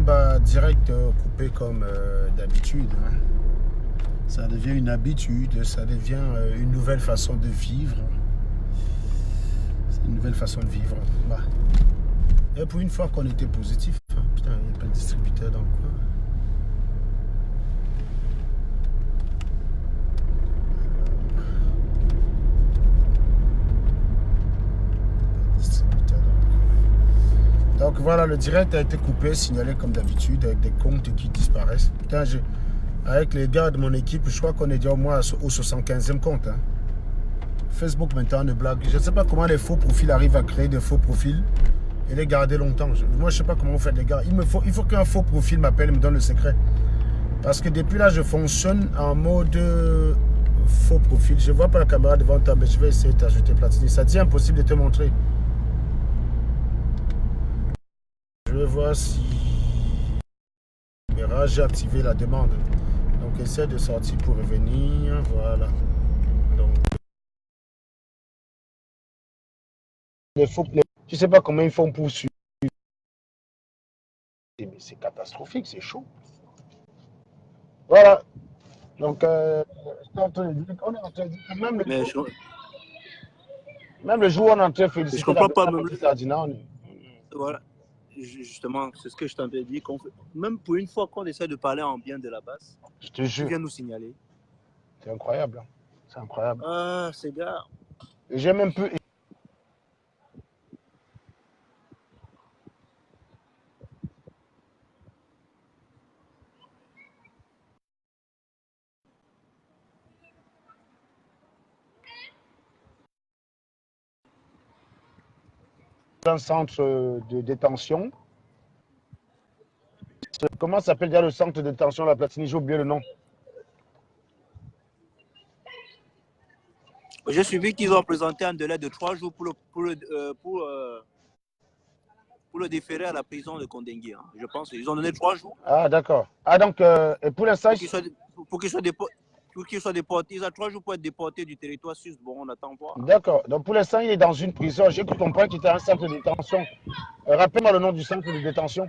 bah, direct coupé comme d'habitude. Hein. Ça devient une habitude, ça devient une nouvelle façon de vivre. C'est une nouvelle façon de vivre. Bah. Et pour une fois qu'on était positif, hein, putain, il n'y a pas de distributeur dans le coin. Donc voilà, le direct a été coupé, signalé comme d'habitude, avec des comptes qui disparaissent. Putain, avec les gars de mon équipe, je crois qu'on est déjà au moins au 75e compte. Hein. Facebook maintenant ne blague. Je ne sais pas comment les faux profils arrivent à créer des faux profils et les garder longtemps. Moi, je ne sais pas comment vous faites, les gars. Il faut qu'un faux profil m'appelle et me donne le secret. Parce que depuis là, je fonctionne en mode faux profil. Je ne vois pas la caméra devant toi, mais je vais essayer de t'ajouter Platini. Ça dit impossible de te montrer. Je vais voir si j'ai activé la demande. Donc, essaie de sortir pour revenir. Voilà. Donc, les faux, je ne sais pas comment ils font pour suivre. Mais c'est catastrophique, c'est chaud. Voilà. Donc, on est en train de dire que Mais même le jour où on est en train de je féliciter comprends pas la même. petite Ardina, Voilà. Justement, c'est ce que je t'avais dit. Même pour une fois qu'on essaie de parler en bien de la base, je te tu jure, viens nous signaler. c'est incroyable. Hein. C'est incroyable. Ah, ces gars. J'ai même pu un centre de détention. Comment s'appelle déjà le centre de détention de la Platini? J'ai oublié le nom. J'ai suivi qu'ils ont présenté un délai de 3 jours pour le déférer à la prison de Kondengi. Hein. Je pense qu'ils ont donné 3 jours. Ah, d'accord. Ah, donc, et pour l'instant, pour qu'il soit déporté. Ils ont 3 jours pour être déporté du territoire suisse. Bon, on attend voir. d'accord. Donc, pour l'instant, il est dans une prison. J'ai cru comprendre qu'il était un centre de détention. Rappelle-moi le nom du centre de détention.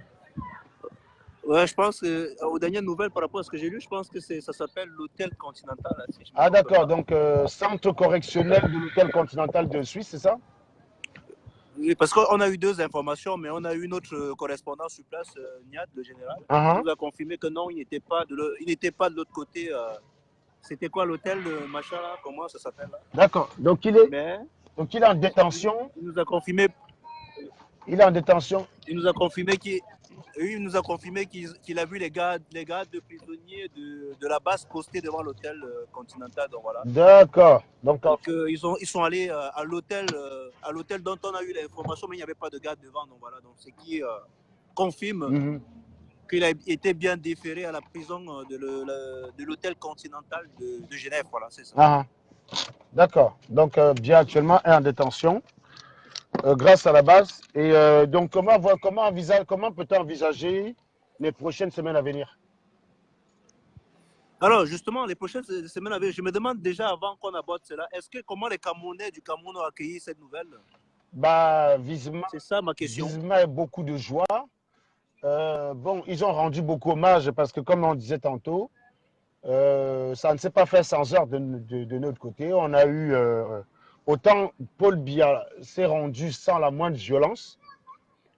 Ouais, je pense que aux dernières nouvelles par rapport à ce que j'ai lu, je pense que ça s'appelle l'hôtel Continental. Là, si Ah, d'accord. Donc, centre correctionnel de l'hôtel Continental de Suisse, c'est ça? Oui, parce qu'on a eu 2 informations, mais on a eu notre correspondant sur place, Niad, le général, qui nous a confirmé que non, il n'était pas de l'autre côté. C'était quoi l'hôtel, le machin là? Comment ça s'appelle là? D'accord. Donc, il est en détention. Il nous a confirmé. Il est en détention. Il nous a confirmé qu'il a vu les gardes de prisonniers de la base postés devant l'hôtel Continental. Donc voilà. D'accord. Donc ils sont allés à l'hôtel dont on a eu l'information, mais il n'y avait pas de garde devant. Donc voilà. Donc ce qui confirme qu'il a été bien déféré à la prison de l'hôtel Continental de Genève. Voilà, c'est ça. D'accord. Donc bien actuellement est en détention. Grâce à la base. Et donc, comment peut-on envisager les prochaines semaines à venir? Alors, justement, les prochaines semaines à venir, je me demande déjà avant qu'on aborde cela, comment les Camerounais du Cameroun ont accueilli cette nouvelle? Bah, visiblement, c'est ça ma question. Visiblement, il y a beaucoup de joie. Bon, ils ont rendu beaucoup hommage parce que, comme on disait tantôt, ça ne s'est pas fait sans heure de notre côté. On a eu autant Paul Biya s'est rendu sans la moindre violence.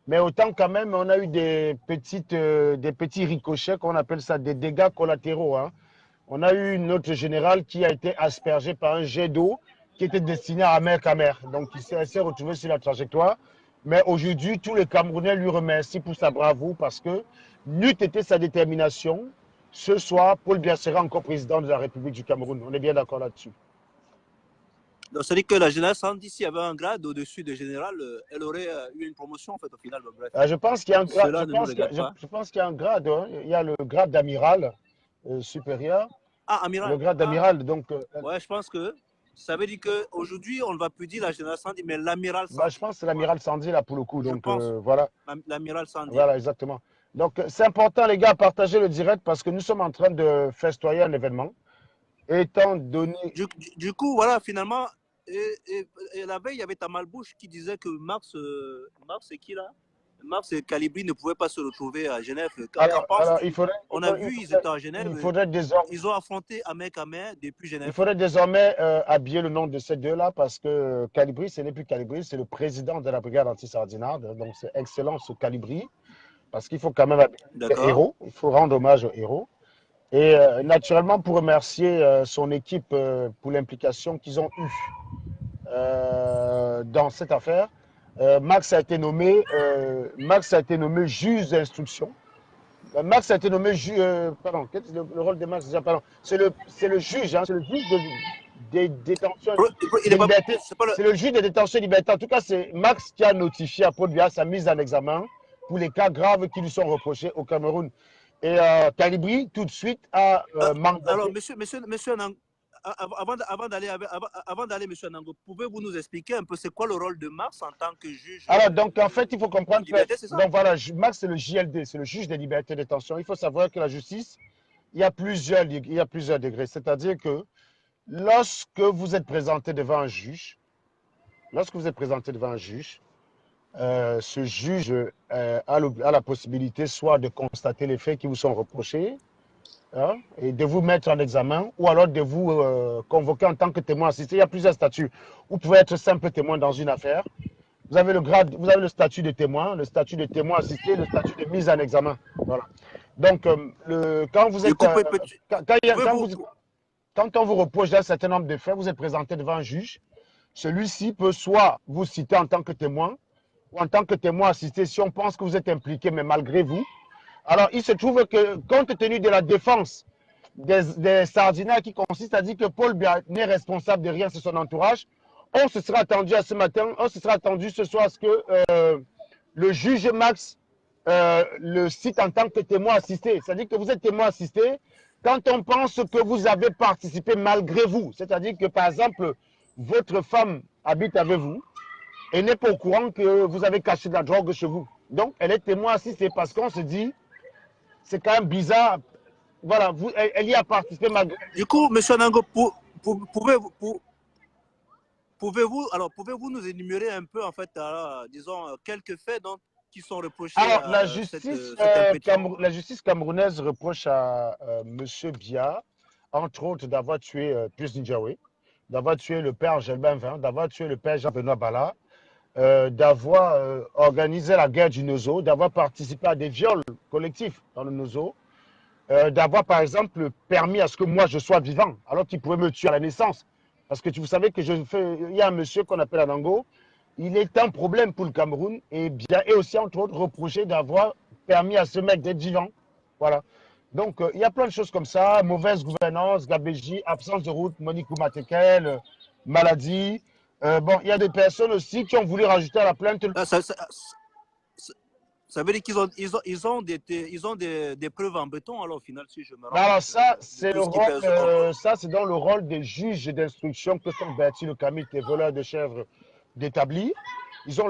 Mais autant quand même, on a eu des petits ricochets, qu'on appelle ça des dégâts collatéraux. Hein. On a eu notre général qui a été aspergé par un jet d'eau qui était destiné à Amer Kamer. Donc, il s'est retrouvé sur la trajectoire. Mais aujourd'hui, tous les Camerounais lui remercient pour sa bravoure parce que n'eût été sa détermination, ce soir, Paul Biya sera encore président de la République du Cameroun. On est bien d'accord là-dessus. Donc, ça dit que la générale Sandy, s'il y avait un grade au-dessus de général, elle aurait eu une promotion en fait au final. Bref. Je pense qu'il y a un grade. Cela ne nous regarde pas. Je pense qu'il y a un grade. Hein. Il y a le grade d'amiral supérieur. Ah, amiral. Le grade d'amiral. Donc. Ouais, je pense que ça veut dire qu'aujourd'hui, on ne va plus dire la générale Sandy, mais l'amiral Sandy. Bah, je pense que c'est l'amiral Sandy là pour le coup. Donc pense. voilà. L'amiral Sandy. Voilà, exactement. Donc c'est important les gars, partagez le direct parce que nous sommes en train de festoyer un événement. Étant donné. Du coup, voilà, finalement. Et la veille, il y avait Tamalbouche qui disait que Mars c'est qui là? Mars et Calibri ne pouvaient pas se retrouver à Genève. Qu'en penses-tu? On a vu, ils étaient à Genève. Ils ont affronté à main depuis Genève. Il faudrait désormais habiller le nom de ces deux-là parce que Calibri, ce n'est plus Calibri, c'est le président de la brigade anti-sardinade. Donc c'est excellent ce Calibri parce qu'il faut quand même habiller les héros. Il faut rendre hommage aux héros. Et naturellement, pour remercier son équipe pour l'implication qu'ils ont eue dans cette affaire, Max a été nommé juge d'instruction. Max a été nommé juge. Pardon, quel est le rôle de Max déjà? Pardon. C'est le juge, hein, c'est le juge des détentions de liberté. C'est le juge des détentions de liberté. En tout cas, c'est Max qui a notifié à Paul Biya sa mise en examen pour les cas graves qui lui sont reprochés au Cameroun. Et Calibri, tout de suite, a mandaté. Alors, monsieur Nango, avant d'aller, monsieur Nango, pouvez-vous nous expliquer un peu c'est quoi le rôle de Max en tant que juge? Alors, donc, en fait, il faut comprendre que. Donc, voilà, Max, c'est le JLD, c'est le juge des libertés de détention. Il faut savoir que la justice, il y a plusieurs degrés. C'est-à-dire que lorsque vous êtes présenté devant un juge, ce juge a la possibilité soit de constater les faits qui vous sont reprochés, hein, et de vous mettre en examen, ou alors de vous convoquer en tant que témoin assisté. Il y a plusieurs statuts. Vous pouvez être simple témoin dans une affaire. Vous avez le statut de témoin, le statut de témoin assisté, le statut de mise en examen. Voilà. Donc, quand vous êtes... Quand on vous reproche d'un certain nombre de faits, vous êtes présenté devant un juge. Celui-ci peut soit vous citer en tant que témoin, ou en tant que témoin assisté, si on pense que vous êtes impliqué, mais malgré vous. Alors, il se trouve que, compte tenu de la défense des sardinats qui consiste à dire que Paul Biya n'est responsable de rien, c'est son entourage, on se sera attendu ce soir à ce que le juge Max le cite en tant que témoin assisté. C'est-à-dire que vous êtes témoin assisté quand on pense que vous avez participé malgré vous. C'est-à-dire que, par exemple, votre femme habite avec vous et n'est pas au courant que vous avez caché de la drogue chez vous. Donc, elle est témoin assistée parce qu'on se dit, c'est quand même bizarre. Voilà, elle y a participé malgré. Du coup, M. Nango, pouvez-vous nous énumérer un peu, en fait, disons, quelques faits qui sont reprochés? Alors, la justice camerounaise reproche à M. Biya, entre autres, d'avoir tué Pius Ninjawe, d'avoir tué le père Gelbin Vin, d'avoir tué le père Jean-Benoît Bala, d'avoir organisé la guerre du Nozo, d'avoir participé à des viols collectifs dans le Nozo, d'avoir par exemple permis à ce que moi je sois vivant, alors qu'il pouvait me tuer à la naissance. Parce que vous savez que il y a un monsieur qu'on appelle Anango, il est un problème pour le Cameroun et bien et aussi entre autres reproché d'avoir permis à ce mec d'être vivant. Voilà. Donc il y a plein de choses comme ça, mauvaise gouvernance, gabégie, absence de route, Monique Oumatekel, maladie. Bon, il y a des personnes aussi qui ont voulu rajouter à la plainte. Ça veut dire qu'ils ont des preuves en béton, alors au final, si je me rends. Alors ça, c'est dans le rôle des juges d'instruction que sont Bertie Le Camit et voleurs de chèvres d'établir. Ils ont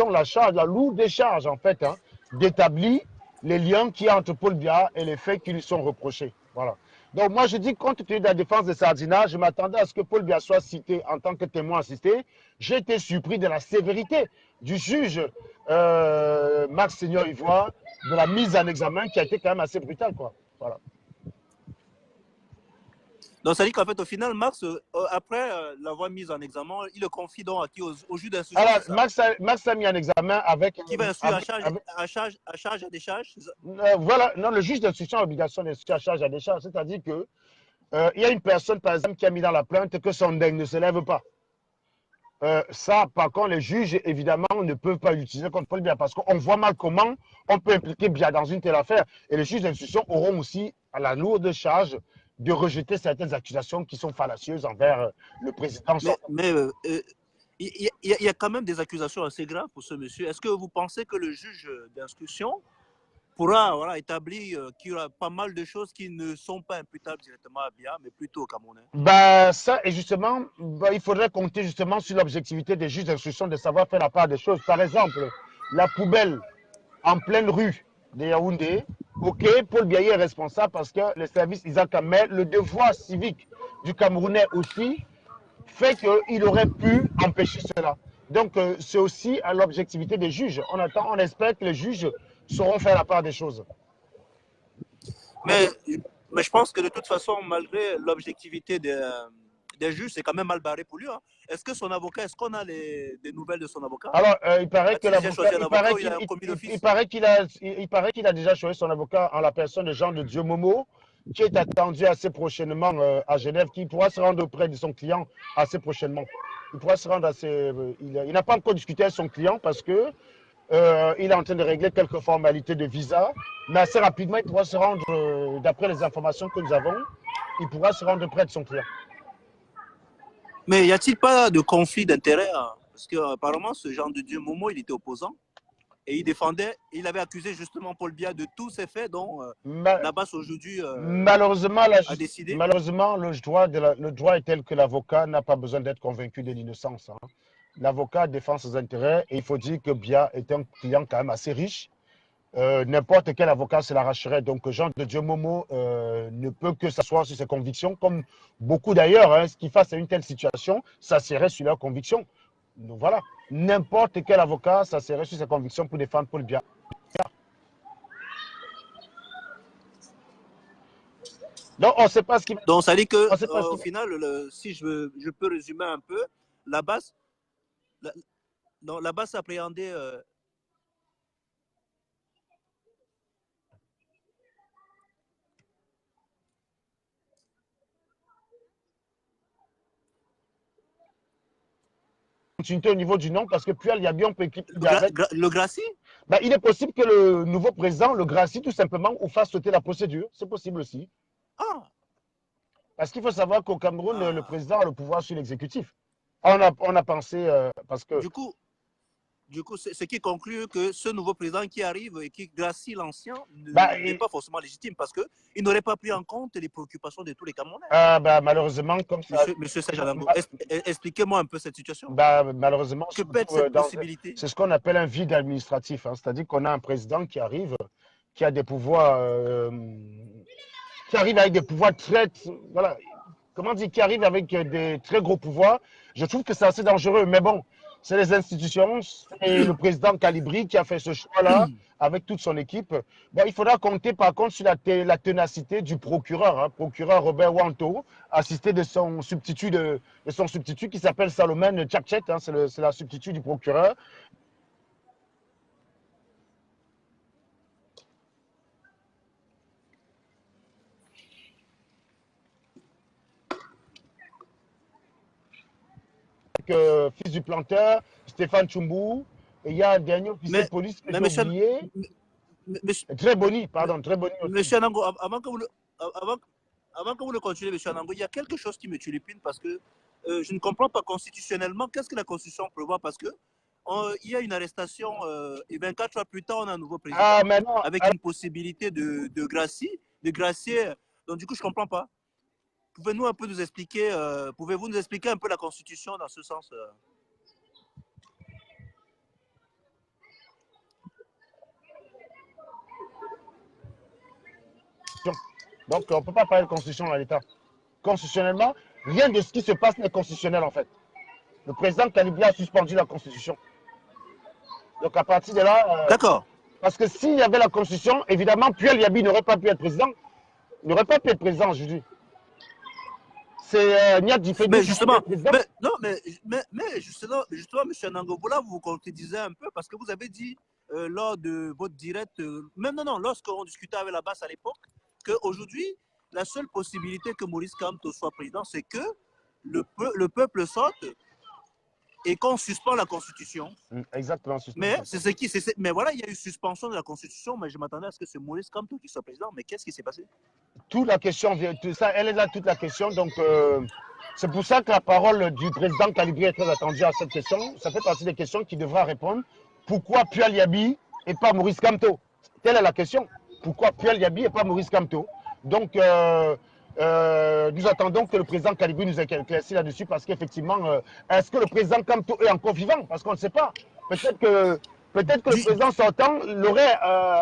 la charge, la lourde charge en fait, hein, d'établir les liens qu'il y a entre Paul Biya et les faits qui lui sont reprochés. Voilà. Donc moi je dis, compte tenu de la défense des Sardinats, je m'attendais à ce que Paul Biya soit cité en tant que témoin assisté. J'ai été surpris de la sévérité du juge Max Seigneur Ivoire, de la mise en examen qui a été quand même assez brutale, quoi. Voilà. Donc ça dit qu'en fait au final Max, après l'avoir mise en examen, il le confie donc à qui, au juge d'instruction. Alors Max a mis en examen avec... Qui va instruire à charge à décharge. Voilà, non, le juge d'instruction a l'obligation d'instruire à charge à décharge, c'est-à-dire que il y a une personne par exemple qui a mis dans la plainte que son deuil ne se lève pas. Ça, par contre, les juges, évidemment, ne peuvent pas l'utiliser contre Paul Biya parce qu'on voit mal comment on peut impliquer Biya dans une telle affaire. Et les juges d'instruction auront aussi à la lourde charge de rejeter certaines accusations qui sont fallacieuses envers le président. Mais il y a quand même des accusations assez graves pour ce monsieur. Est-ce que vous pensez que le juge d'instruction pourra établir qu'il y aura pas mal de choses qui ne sont pas imputables directement à Biya, mais plutôt au Camerounais? Ça, et justement, il faudrait compter justement sur l'objectivité des juges d'instruction de savoir faire la part des choses. Par exemple, la poubelle en pleine rue de Yaoundé, ok, Paul Biya est responsable parce que le service Isaac Hamel, le devoir civique du Camerounais aussi, fait qu'il aurait pu empêcher cela. Donc, c'est aussi à l'objectivité des juges. On attend, on espère que les juges sauront faire la part des choses. Mais, mais je pense que de toute façon, malgré l'objectivité des juges, c'est quand même mal barré pour lui. Hein. Est-ce que son avocat, est-ce qu'on a des nouvelles de son avocat? Alors, il paraît que A-t-il déjà l'avocat, choisi un avocat ou il a commis d'office? il paraît qu'il a déjà choisi son avocat en la personne de Jean de Dieu Momo, qui est attendu assez prochainement à Genève, qui pourra se rendre auprès de son client assez prochainement. Il pourra se rendre assez. Il n'a pas encore discuté avec son client parce que il est en train de régler quelques formalités de visa, mais assez rapidement, il pourra se rendre, d'après les informations que nous avons, il pourra se rendre près de son client. Mais y a-t-il pas de conflit d'intérêts? Hein? Parce qu'apparemment, ce genre de Dieu Momo, il était opposant et il défendait, il avait accusé justement Paul Biya de tous ces faits dont Nabas aujourd'hui a décidé. Malheureusement, le droit est tel que l'avocat n'a pas besoin d'être convaincu de l'innocence. Hein. L'avocat défend ses intérêts et il faut dire que Biya est un client quand même assez riche. N'importe quel avocat se l'arracherait. Donc, Jean de Dieu Momo ne peut que s'asseoir sur ses convictions, comme beaucoup d'ailleurs, hein, ce qui face à une telle situation, s'assierait sur leurs convictions. Donc voilà, n'importe quel avocat s'assierait sur ses convictions pour défendre Paul Biya. Donc, on ne sait pas ce qui va. Donc, ça dit que, au final, si je peux résumer un peu, la base appréhendait. Continuité au niveau du nom, parce que Puel Yabi, on peut équiper. Le Gracie il est possible que le nouveau président, le Gracie, tout simplement, ou fasse sauter la procédure. C'est possible aussi. Ah. Parce qu'il faut savoir qu'au Cameroun, le président a le pouvoir sur l'exécutif. On a pensé, parce que... Du coup, ce qui conclut que ce nouveau président qui arrive et qui gracie l'ancien n'est pas forcément légitime parce qu'il n'aurait pas pris en compte les préoccupations de tous les Camerounais. Malheureusement, comme ça... Monsieur Sajanango, expliquez-moi un peu cette situation. Malheureusement, que peut être cette possibilité? C'est ce qu'on appelle un vide administratif. Hein, c'est-à-dire qu'on a un président qui arrive, qui a des pouvoirs... qui arrive avec des pouvoirs très... Voilà. Comment dire, qui arrive avec des très gros pouvoirs. Je trouve que c'est assez dangereux. Mais bon, c'est les institutions et le président Calibri qui a fait ce choix-là avec toute son équipe. Bon, il faudra compter par contre sur la ténacité du procureur, hein, procureur Robert Wanto, assisté de son substitut, qui s'appelle Salomon Tchakchet, hein, c'est la substitut du procureur. Fils du planteur, Stéphane Tchoumbou, et il y a un dernier officier de police que j'ai oublié. Très Boni, pardon, très Boni. Monsieur Anango, avant que vous le continuez, monsieur Anango, il y a quelque chose qui me tulipine parce que je ne comprends pas constitutionnellement qu'est-ce que la Constitution prévoit parce que il y a une arrestation et 24 heures plus tard, on a un nouveau président avec une possibilité de gracier. Donc du coup, je ne comprends pas. Pouvez-vous un peu nous expliquer, pouvez-vous nous expliquer un peu la Constitution dans ce sens Donc, on ne peut pas parler de Constitution dans l'État. Constitutionnellement, rien de ce qui se passe n'est constitutionnel en fait. Le président Calibri a suspendu la Constitution. Donc, à partir de là... D'accord. Parce que s'il y avait la Constitution, évidemment, Puel Yabi n'aurait pas pu être président. Il n'aurait pas pu être président, je dis. C'est Niad Difedi. Mais justement, justement, M. Nangoboula, vous vous contredisez un peu parce que vous avez dit lors de votre direct, lorsqu'on discutait avec la base à l'époque, qu'aujourd'hui, la seule possibilité que Maurice Kamto soit président, c'est que le peuple sorte et qu'on suspend la Constitution. Exactement. Mais mais voilà, il y a eu suspension de la Constitution, mais je m'attendais à ce que c'est Maurice Kamto qui soit président. Mais qu'est-ce qui s'est passé? Toute la question, elle est là, toute la question. Donc, c'est pour ça que la parole du président Calibri est très attendue à cette question. Ça fait partie des questions qu'il devra répondre. Pourquoi Puel Yabi et pas Maurice Kamto? Telle est la question. Pourquoi Puel Yabi et pas Maurice Kamto? Donc, nous attendons que le président Calibri nous éclaircisse là-dessus parce qu'effectivement, est-ce que le président Kamto est encore vivant? Parce qu'on ne sait pas. Peut-être que le président sortant l'aurait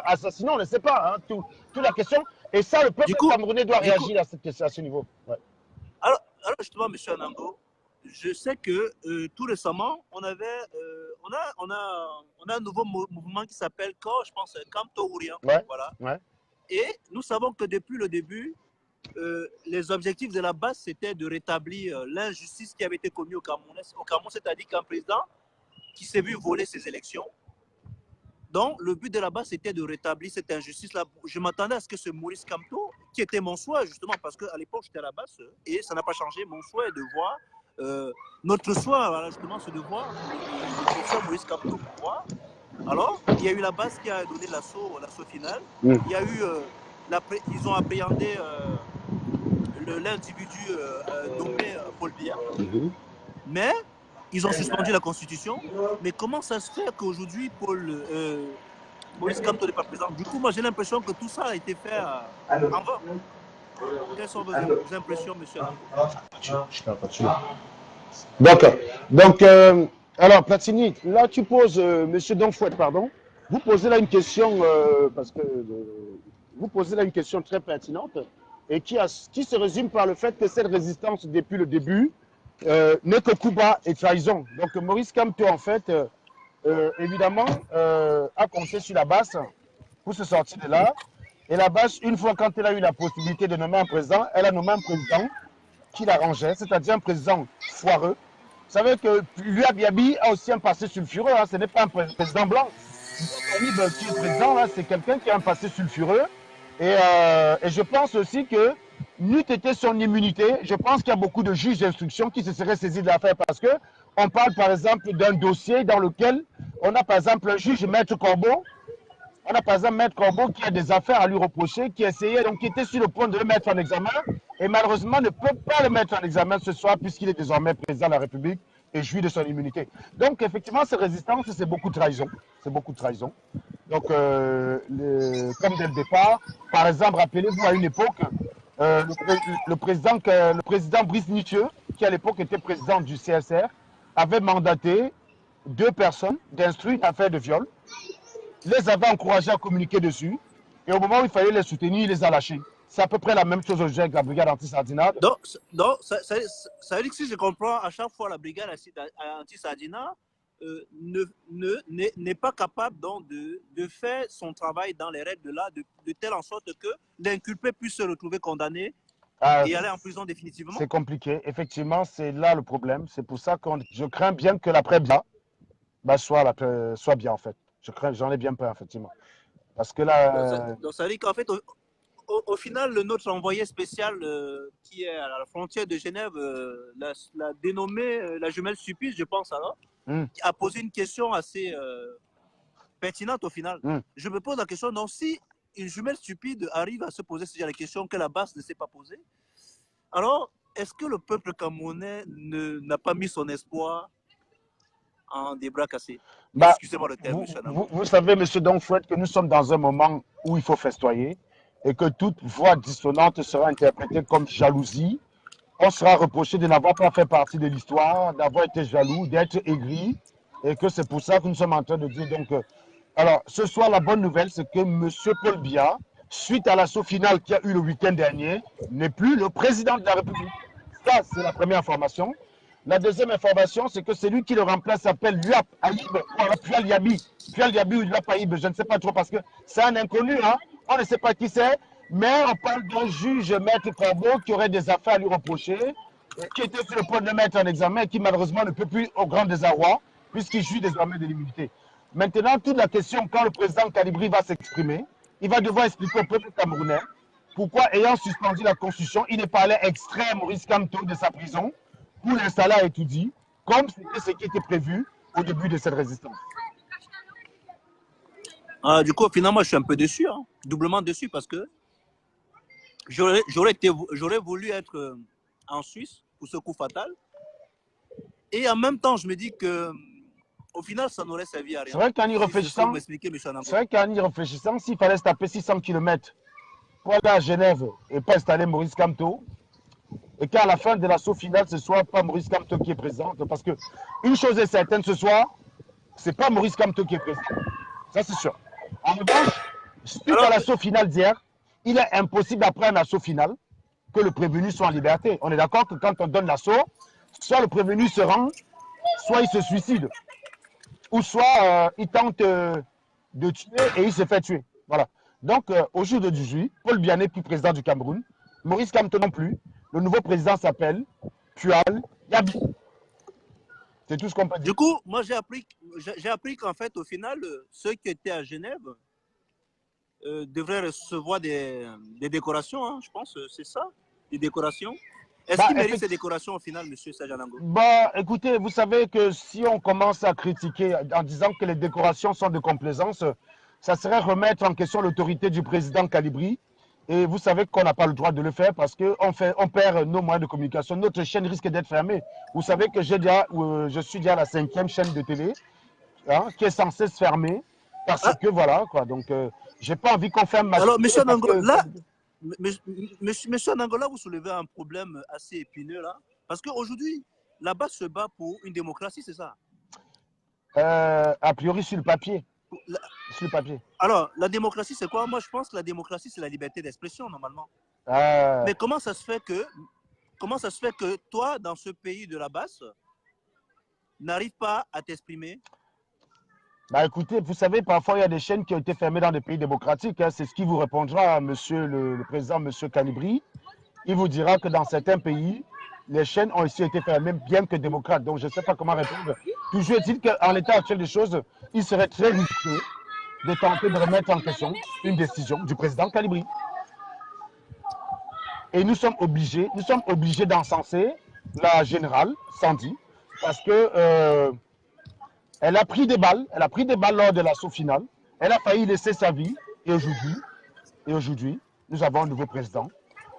assassiné, on ne sait pas. Hein, toute la question. Et ça, le peuple camerounais doit réagir à ce niveau. Ouais. Alors, justement, M. Anango, je sais que tout récemment, on a un nouveau mouvement qui s'appelle je pense, Kamto Ourien. Ouais, voilà. ouais. Et nous savons que depuis le début, les objectifs de la base, c'était de rétablir l'injustice qui avait été commise au Cameroun, c'est-à-dire qu'un président qui s'est vu voler ses élections. Donc, le but de la base, c'était de rétablir cette injustice-là. Je m'attendais à ce que ce Maurice Kamto, qui était mon souhait, justement, parce qu'à l'époque, j'étais à la base, et ça n'a pas changé. Mon souhait est de voir, notre souhait, voilà, justement, c'est de voir le professeur Maurice Kamto pouvoir. Alors, il y a eu la base qui a donné l'assaut final. Il y a eu, ils ont appréhendé l'individu nommé Paul Biya. Mais ils ont suspendu la Constitution. Mais comment ça se fait qu'aujourd'hui, Maurice Kamto n'est pas présent? Du coup, moi, j'ai l'impression que tout ça a été fait en vain. Quelles sont vos impressions, monsieur? D'accord. Donc, alors, Platini, là, tu poses, monsieur Donfouet, pardon, vous posez là une question, parce que vous posez là une question très pertinente et qui se résume par le fait que cette résistance, depuis le début, n'est que coup bas et trahison. Donc, Maurice Kamto, en fait, évidemment, a compté sur la base pour se sortir de là. Et la base, une fois quand elle a eu la possibilité de nommer un président, elle a nommé un président qui l'arrangeait, c'est-à-dire un président foireux. Vous savez que Luab Yabi a aussi un passé sulfureux, hein, ce n'est pas un président blanc. Qui est président, c'est quelqu'un qui a un passé sulfureux. Et je pense aussi que, n'eût été son immunité, je pense qu'il y a beaucoup de juges d'instruction qui se seraient saisis de l'affaire parce que on parle par exemple d'un dossier dans lequel on a par exemple un juge, Maître Corbeau, on a par exemple Maître Corbeau qui a des affaires à lui reprocher, qui essayait, donc qui était sur le point de le mettre en examen, et malheureusement ne peut pas le mettre en examen ce soir puisqu'il est désormais président de la République et jouit de son immunité. Donc effectivement, cette résistance, c'est beaucoup de trahison. C'est beaucoup de trahison. Donc, comme dès le départ, par exemple, rappelez-vous à une époque, le président Brice Nietzsche, qui à l'époque était président du CSR, avait mandaté 2 personnes d'instruire une affaire de viol, les avait encouragés à communiquer dessus, et au moment où il fallait les soutenir, il les a lâchés. C'est à peu près la même chose aujourd'hui avec la brigade anti-sardinat. Donc ça veut dire que si je comprends, à chaque fois la brigade anti-sardinat n'est pas capable donc de faire son travail dans les règles de l'art de telle en sorte que l'inculpé puisse se retrouver condamné et aller en prison définitivement. C'est compliqué. Effectivement, c'est là le problème. C'est pour ça que je crains bien que l'après-Bia soit bien, en fait. J'en ai bien peur, effectivement. Parce que là... Donc ça veut dire qu'en fait, au final, notre envoyé spécial qui est à la frontière de Genève, l'a dénommé la jumelle stupide, je pense alors, a posé une question assez pertinente au final. Je me pose la question, donc si une jumelle stupide arrive à se poser ce genre de questions que la base ne s'est pas posée, alors est-ce que le peuple camerounais n'a pas mis son espoir en des bras cassés? Excusez-moi le terme, vous savez, M. Donfouet, que nous sommes dans un moment où il faut festoyer et que toute voix dissonante sera interprétée comme jalousie. On sera reproché de n'avoir pas fait partie de l'histoire, d'avoir été jaloux, d'être aigri, et que c'est pour ça que nous sommes en train de dire donc... alors, ce soir, la bonne nouvelle, c'est que M. Paul Biya, suite à l'assaut final qu'il y a eu le week-end dernier, n'est plus le président de la République. Ça, c'est la première information. La deuxième information, c'est que celui qui le remplace s'appelle Luap Aïb, ou alors Pual Yabi. Pual Yabi ou Luap Aïb, je ne sais pas trop, parce que c'est un inconnu, hein. On ne sait pas qui c'est, mais on parle d'un juge, Maître Corbeau, qui aurait des affaires à lui reprocher, qui était sur le point de le mettre en examen et qui malheureusement ne peut plus, au grand désarroi, puisqu'il jouit désormais de l'immunité. Maintenant, toute la question, quand le président Kalibri va s'exprimer, il va devoir expliquer au peuple camerounais pourquoi, ayant suspendu la Constitution, il n'est pas allé extraire Maurice Kamto de sa prison pour l'installer à Etoudi, comme c'était ce qui était prévu au début de cette résistance. Du coup, finalement, je suis un peu déçu, hein, doublement déçu, parce que j'aurais voulu être en Suisse pour ce coup fatal. Et en même temps, je me dis que au final, ça n'aurait servi à rien. C'est vrai qu'en y réfléchissant, s'il fallait se taper 600 km pour aller à Genève et pas installer Maurice Kamto, et qu'à la fin de l'assaut final, ce soit pas Maurice Kamto qui est présent, parce que une chose est certaine ce soir, c'est pas Maurice Kamto qui est présent. Ça, c'est sûr. En revanche, suite à l'assaut final d'hier, il est impossible après un assaut final que le prévenu soit en liberté. On est d'accord que quand on donne l'assaut, soit le prévenu se rend, soit il se suicide, ou soit il tente de tuer et il se fait tuer. Voilà. Donc, au jour d'aujourd'hui, Paul Biya n'est plus président du Cameroun, Maurice Kamto non plus, le nouveau président s'appelle Pual Yabi. C'est tout ce qu'on peut dire. Du coup, moi j'ai appris qu'en fait, au final, ceux qui étaient à Genève devraient recevoir des décorations, hein, je pense, c'est ça, des décorations. Est-ce qu'il mérite ces décorations au final, M. Sajanango? Bah, écoutez, vous savez que si on commence à critiquer en disant que les décorations sont de complaisance, ça serait remettre en question l'autorité du président Kalibri. Et vous savez qu'on n'a pas le droit de le faire parce qu'on perd nos moyens de communication. Notre chaîne risque d'être fermée. Vous savez que je suis déjà à la 5e chaîne de télé, hein, qui est censée se fermer parce que voilà, quoi. Donc, j'ai pas envie qu'on ferme ma chaîne. Alors, M. Nangola, Monsieur Nangola, vous soulevez un problème assez épineux là. Parce qu'aujourd'hui, là-bas se bat pour une démocratie, c'est ça? A priori, sur le papier. Sur le papier. Alors, la démocratie, c'est quoi? Moi, je pense que la démocratie, c'est la liberté d'expression, normalement. Mais comment ça se fait que toi, dans ce pays de la basse, n'arrives pas à t'exprimer? Bah écoutez, vous savez, parfois il y a des chaînes qui ont été fermées dans des pays démocratiques. Hein. C'est ce qui vous répondra, monsieur le président, monsieur Kalibri. Il vous dira que dans certains pays, les chaînes ont aussi été fermées, bien que démocrates. Donc je ne sais pas comment répondre. Toujours est-il qu'en l'état actuel des choses, il serait très risqué de tenter de remettre en question une décision du président Kalibri. Et nous sommes obligés d'encenser la générale Sandy, parce que elle a pris des balles lors de l'assaut final. Elle a failli laisser sa vie. Et aujourd'hui, nous avons un nouveau président.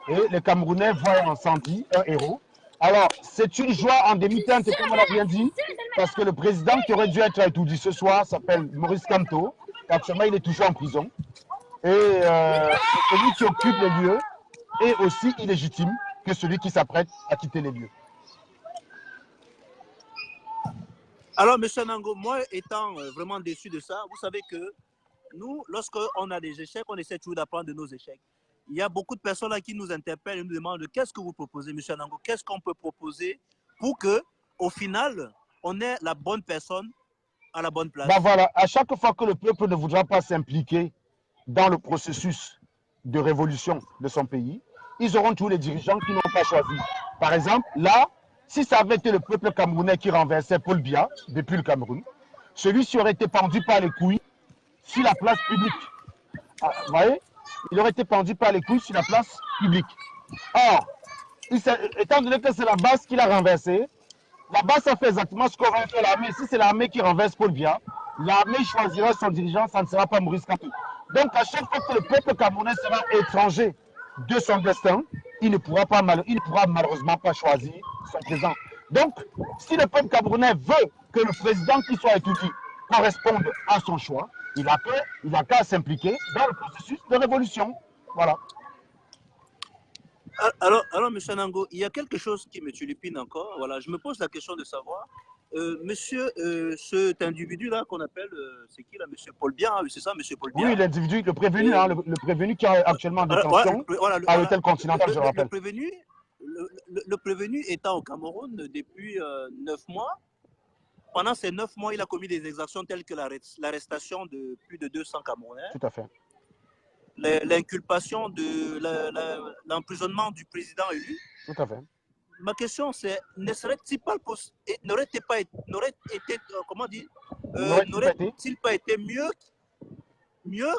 Et les Camerounais voient en Sandy un héros. Alors, c'est une joie en demi-teinte, comme on l'a bien dit, parce que le président qui aurait dû être étourdi ce soir s'appelle Maurice Kamto. Actuellement, il est toujours en prison. Et celui qui occupe les lieux est aussi illégitime que celui qui s'apprête à quitter les lieux. Alors, M. Nango, moi étant vraiment déçu de ça, vous savez que nous, lorsqu'on a des échecs, on essaie toujours d'apprendre de nos échecs. Il y a beaucoup de personnes là qui nous interpellent et nous demandent qu'est-ce que vous proposez, M. Nango, qu'est-ce qu'on peut proposer pour que, au final, on ait la bonne personne à la bonne place. Ben voilà, à chaque fois que le peuple ne voudra pas s'impliquer dans le processus de révolution de son pays, ils auront tous les dirigeants qui n'ont pas choisi. Par exemple, là, si ça avait été le peuple camerounais qui renversait Paul Biya depuis le Cameroun, celui-ci aurait été pendu par les couilles sur la place publique. Ah, vous voyez, il aurait été pendu par les couilles sur la place publique. Or, étant donné que c'est la base qui l'a renversé, la base a fait exactement ce qu'aurait fait l'armée. Si c'est l'armée qui renverse Paul Biya, l'armée choisira son dirigeant, ça ne sera pas Maurice Kamto. Donc, à chaque fois que le peuple camerounais sera étranger de son destin, il ne pourra malheureusement pas choisir son président. Donc, si le peuple camerounais veut que le président qui soit étudié corresponde à son choix, il a qu'à s'impliquer dans le processus de révolution. Voilà. Alors, M. Nango, il y a quelque chose qui me tulipine encore. Voilà, je me pose la question de savoir, monsieur, cet individu-là qu'on appelle, c'est qui là, monsieur Paul Biya, c'est ça, monsieur Paul Biya? Oui, l'individu, le prévenu, le prévenu qui est actuellement en détention à l'hôtel Continental, je rappelle. Le prévenu étant au Cameroun depuis 9 mois, pendant ces 9 mois, il a commis des exactions telles que l'arrestation de plus de 200 Camerounais. Tout à fait. L'inculpation de l'emprisonnement du président élu. Tout à fait. Ma question c'est, n'aurait-il pas été mieux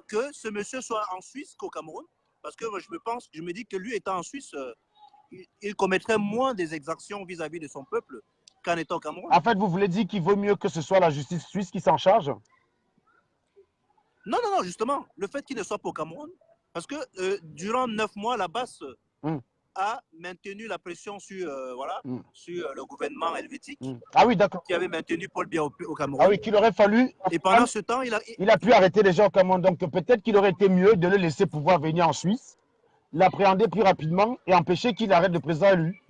que ce monsieur soit en Suisse qu'au Cameroun? Parce que je me dis que lui étant en Suisse, il commettrait moins des exactions vis-à-vis de son peuple qu'en étant au Cameroun. En fait, vous voulez dire qu'il vaut mieux que ce soit la justice suisse qui s'en charge? Non, justement, le fait qu'il ne soit pas au Cameroun, parce que durant 9 mois, la base a maintenu la pression sur le gouvernement helvétique. Ah oui, d'accord. Qui avait maintenu Paul Biya au Cameroun. Ah oui, qu'il aurait fallu. Et pendant ce temps, il a pu arrêter les gens au Cameroun. Donc peut-être qu'il aurait été mieux de le laisser pouvoir venir en Suisse, l'appréhender plus rapidement et empêcher qu'il arrête le président élu.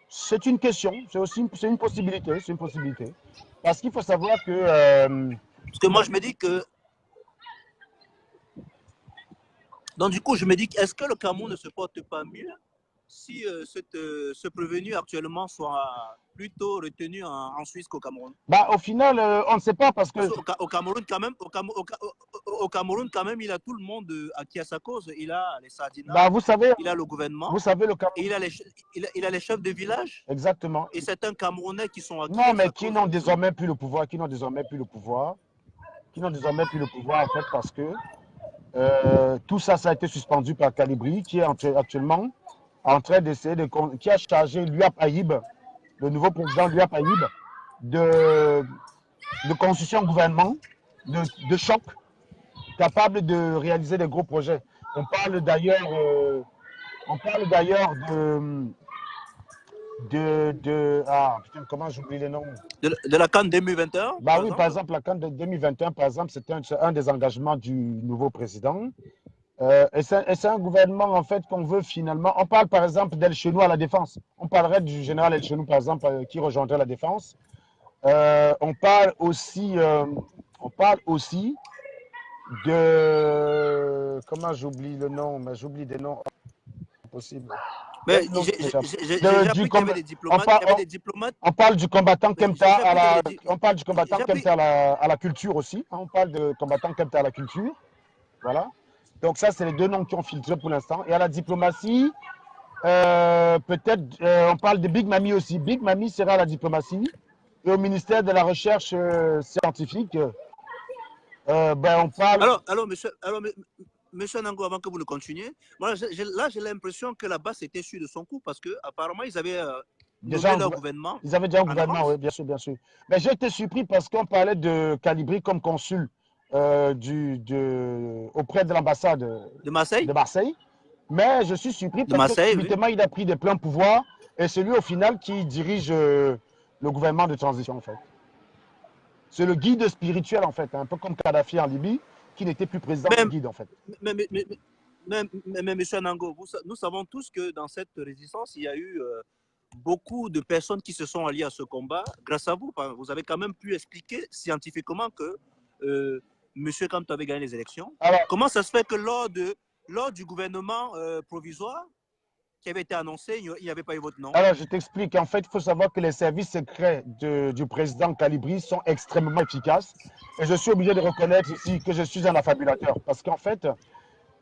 C'est une question, c'est une possibilité, Parce qu'il faut savoir que... Parce que moi, je me dis que... Donc, du coup, je me dis, est-ce que le Cameroun ne se porte pas mieux si ce prévenu actuellement soit plutôt retenu en Suisse qu'au Cameroun? Bah, au final, on ne sait pas parce que... Parce qu'au Cameroun, quand même, au Cameroun, quand même, il a tout le monde qui a sa cause. Il a les Bah, Sardinats, vous savez, il a le gouvernement, le et Cameroun. il a les chefs de village Exactement. et certains Camerounais qui sont acquis Non, à mais sa qui cause n'ont aussi. désormais plus le pouvoir, qui n'ont désormais plus le pouvoir, qui n'ont désormais plus le pouvoir, en fait, parce que tout ça, ça a été suspendu par Calibri, qui est actuellement en train d'essayer qui a chargé l'UAP Aïb, le nouveau président l'UAP Aïb, de constituer un gouvernement de choc capable de réaliser des gros projets. On parle d'ailleurs ah putain, comment j'oublie les noms. De la CAN 2021, Bah par oui, exemple? par exemple, la CAN de 2021, par exemple, c'était un des engagements du nouveau président. Et c'est un gouvernement, en fait, qu'on veut finalement. On parle, par exemple, d'El Chenou à la défense. On parlerait du général El Chenou, par exemple, qui rejoindrait la défense. On parle aussi de. Comment j'oublie le nom? Mais j'oublie des noms impossibles. Mais j'ai Du appris qu'il y avait des on, diplomates. par- Il y avait des diplomates. on parle du combattant Kemta J'ai appris qu'il y avait des, on parle du combattant j'ai appris, Kemta à la culture aussi. On parle de combattant Kemta à la culture. Voilà. Donc ça, c'est les deux noms qui ont filtré pour l'instant. Et à la diplomatie, peut-être, on parle de Big Mami aussi. Big Mami sera à la diplomatie. Et au ministère de la Recherche scientifique, ben, on parle... Monsieur Nango, avant que vous le continuiez, moi, là, j'ai l'impression que là-bas, c'était su de son coup parce qu'apparemment, ils avaient nommé leur gouvernement ils avaient déjà un en gouvernement, avance. oui, bien sûr, bien sûr. Mais j'ai été surpris parce qu'on parlait de Calibri comme consul auprès de l'ambassade De Marseille. Mais je suis surpris De parce que Marseille, oui. subitement, il a pris des pleins pouvoirs et c'est lui, au final, qui dirige le gouvernement de transition, en fait. C'est le guide spirituel, en fait, un peu comme Kadhafi en Libye, qui n'était plus président, mais guide, en fait. Mais monsieur Nango, nous savons tous que dans cette résistance, il y a eu beaucoup de personnes qui se sont alliées à ce combat. Grâce à vous, vous avez quand même pu expliquer scientifiquement que monsieur Kamto avait gagné les élections. Alors, comment ça se fait que lors du gouvernement provisoire qui avait été annoncé, il n'y avait pas eu votre nom? Alors, je t'explique. En fait, il faut savoir que les services secrets du président Calibri sont extrêmement efficaces. Et je suis obligé de reconnaître ici que je suis un affabulateur. Parce qu'en fait,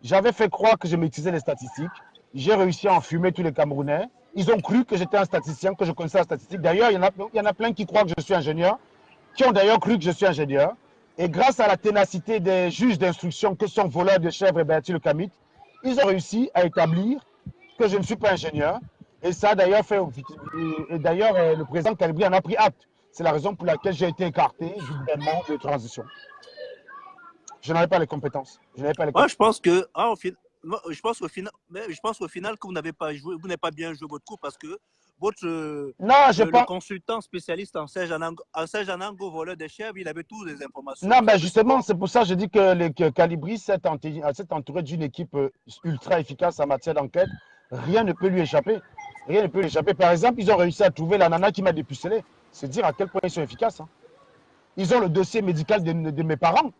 j'avais fait croire que je maîtrisais les statistiques. J'ai réussi à enfumer tous les Camerounais. Ils ont cru que j'étais un statisticien, que je connaissais la statistique. D'ailleurs, il y en a plein qui croient que je suis ingénieur, qui ont d'ailleurs cru que je suis ingénieur. Et grâce à la ténacité des juges d'instruction que sont voleurs de chèvres et Bertie le Camite, ils ont réussi à établir que je ne suis pas ingénieur. Et ça, d'ailleurs, le président Calibri en a pris acte. C'est la raison pour laquelle j'ai été écarté du gouvernement de transition. Je n'avais pas les compétences. Moi, je pense que, je pense au final que vous n'avez pas joué, vous n'avez pas bien joué votre coup parce que le consultant spécialiste en Serge Anango, voleur des chèvres, il avait toutes les informations. Non, mais justement, c'est pour ça que je dis que Calibri s'est entouré d'une équipe ultra efficace en matière d'enquête. Rien ne peut lui échapper. Rien ne peut lui échapper. Par exemple, ils ont réussi à trouver la nana qui m'a dépucelé. C'est dire à quel point ils sont efficaces. Hein. Ils ont le dossier médical de mes parents.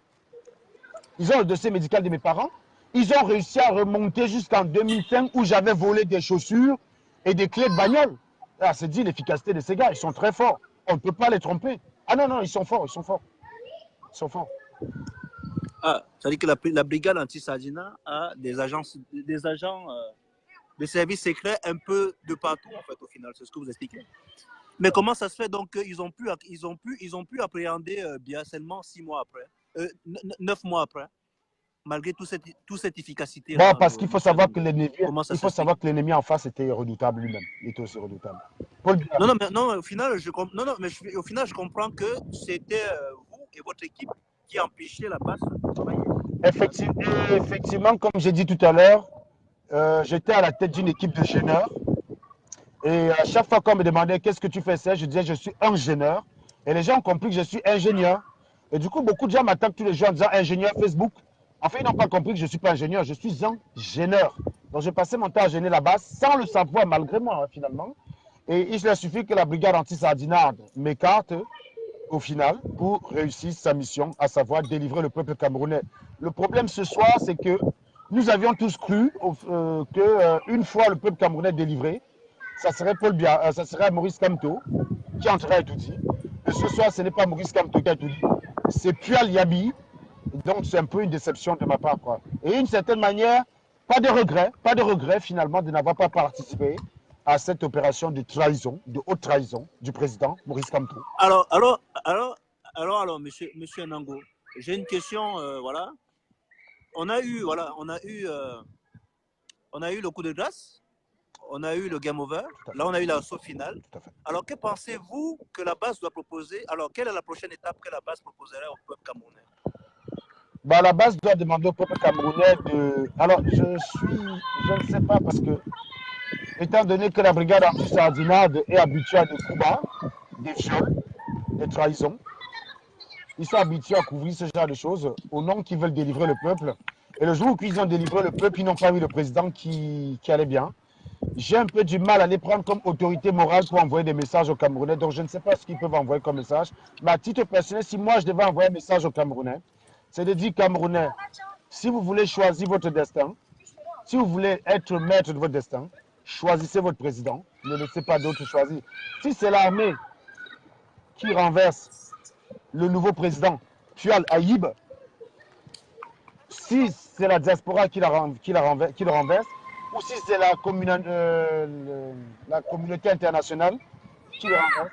Ils ont réussi à remonter jusqu'en 2005 où j'avais volé des chaussures et des clés de bagnole. Ah, c'est dire l'efficacité de ces gars. Ils sont très forts. On ne peut pas les tromper. Ah non, ils sont forts. Ah, ça veut dire que la brigade anti-Sardina a des agents de services secrets un peu de partout, en fait, au final. C'est ce que vous expliquez. Mais comment ça se fait donc qu'ils ont pu appréhender bien seulement 6 mois après, 9 mois après, malgré toute cette efficacité? Bon, parce qu'il faut savoir que l'ennemi en face était redoutable lui-même. Il était aussi redoutable. Au final, je comprends que c'était vous et votre équipe qui empêchiez la base de travailler. Effectivement, comme j'ai dit tout à l'heure, j'étais à la tête d'une équipe de gêneurs. Et à chaque fois qu'on me demandait qu'est-ce que tu fais, je disais je suis ingénieur. Et les gens ont compris que je suis ingénieur. Et du coup, beaucoup de gens m'attaquent tous les jours en disant ingénieur Facebook. En fait, ils n'ont pas compris que je ne suis pas ingénieur, je suis un gêneur. Donc, j'ai passé mon temps à gêner la base sans le savoir, malgré moi, hein, finalement. Et il a suffi que la brigade anti-sardinade m'écarte, au final, pour réussir sa mission, à savoir délivrer le peuple camerounais. Le problème ce soir, c'est que Nous avions tous cru qu'une fois le peuple camerounais délivré, ça serait Paul Biya, ça serait Maurice Kamto qui entrerait à tout dit. Et ce soir, ce n'est pas Maurice Kamto qui a tout dit, c'est Pual Yabi. Donc c'est un peu une déception de ma part, quoi. Et d'une certaine manière, pas de regret finalement de n'avoir pas participé à cette opération de trahison, de haute trahison du président Maurice Kamto. Alors, monsieur Nango, j'ai une question, voilà. On a eu le coup de grâce, on a eu le game over, là on a eu l'assaut final. Alors que pensez-vous que la base doit proposer? Alors quelle est la prochaine étape que la base proposerait au peuple camerounais? Bah, la base doit demander au peuple camerounais de... Alors je ne sais pas parce que, étant donné que la brigade anti-sardinade est habituée à des coups bas, des viols, des trahisons, ils sont habitués à couvrir ce genre de choses au nom qu'ils veulent délivrer le peuple. Et le jour où ils ont délivré le peuple, ils n'ont pas eu le président qui allait bien. J'ai un peu du mal à les prendre comme autorité morale pour envoyer des messages aux Camerounais. Donc je ne sais pas ce qu'ils peuvent envoyer comme message. Mais à titre personnel, si moi je devais envoyer un message aux Camerounais, c'est de dire Camerounais, si vous voulez choisir votre destin, si vous voulez être maître de votre destin, choisissez votre président. Ne laissez pas d'autres choisir. Si c'est l'armée qui renverse le nouveau président, Pual Aïb, si c'est la diaspora qui le renverse, ou si c'est la communauté internationale qui le renverse,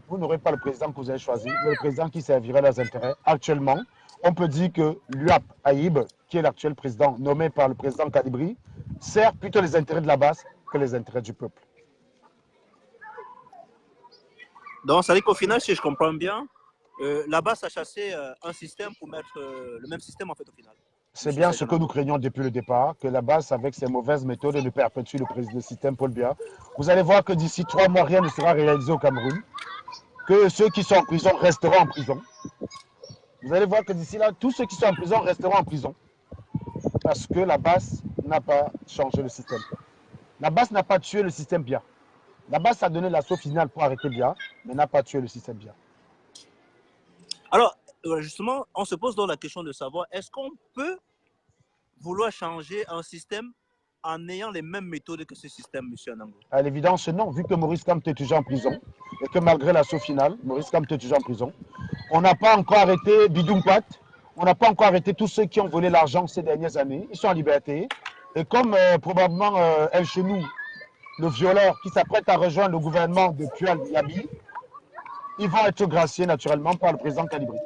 vous n'aurez pas le président que vous avez choisi, mais le président qui servirait leurs intérêts. Actuellement, on peut dire que l'UAP Aïb, qui est l'actuel président nommé par le président Kadibri, sert plutôt les intérêts de la base que les intérêts du peuple. Donc, ça veut dire qu'au final, si je comprends bien, la base a chassé un système pour mettre le même système en fait au final. C'est bien ce que nous craignons depuis le départ, que la base, avec ses mauvaises méthodes, ne perpétue le système Paul Biya. Vous allez voir que d'ici 3 mois, rien ne sera réalisé au Cameroun, que ceux qui sont en prison resteront en prison. Vous allez voir que d'ici là, tous ceux qui sont en prison resteront en prison, parce que la base n'a pas changé le système. La base n'a pas tué le système Biya. La base a donné l'assaut final pour arrêter Biya, mais n'a pas tué le système Biya. Alors, justement, on se pose donc la question de savoir, est-ce qu'on peut vouloir changer un système en ayant les mêmes méthodes que ce système, M. Nango? À l'évidence, non, vu que Maurice Kamto est toujours en prison, et que malgré l'assaut final, Maurice Kamto est toujours en prison, on n'a pas encore arrêté Bidoumpat, on n'a pas encore arrêté tous ceux qui ont volé l'argent ces dernières années, ils sont en liberté, et comme probablement El Chenou, le violeur qui s'apprête à rejoindre le gouvernement de Pual Yabi, ils vont être graciés naturellement par le président Kadibri.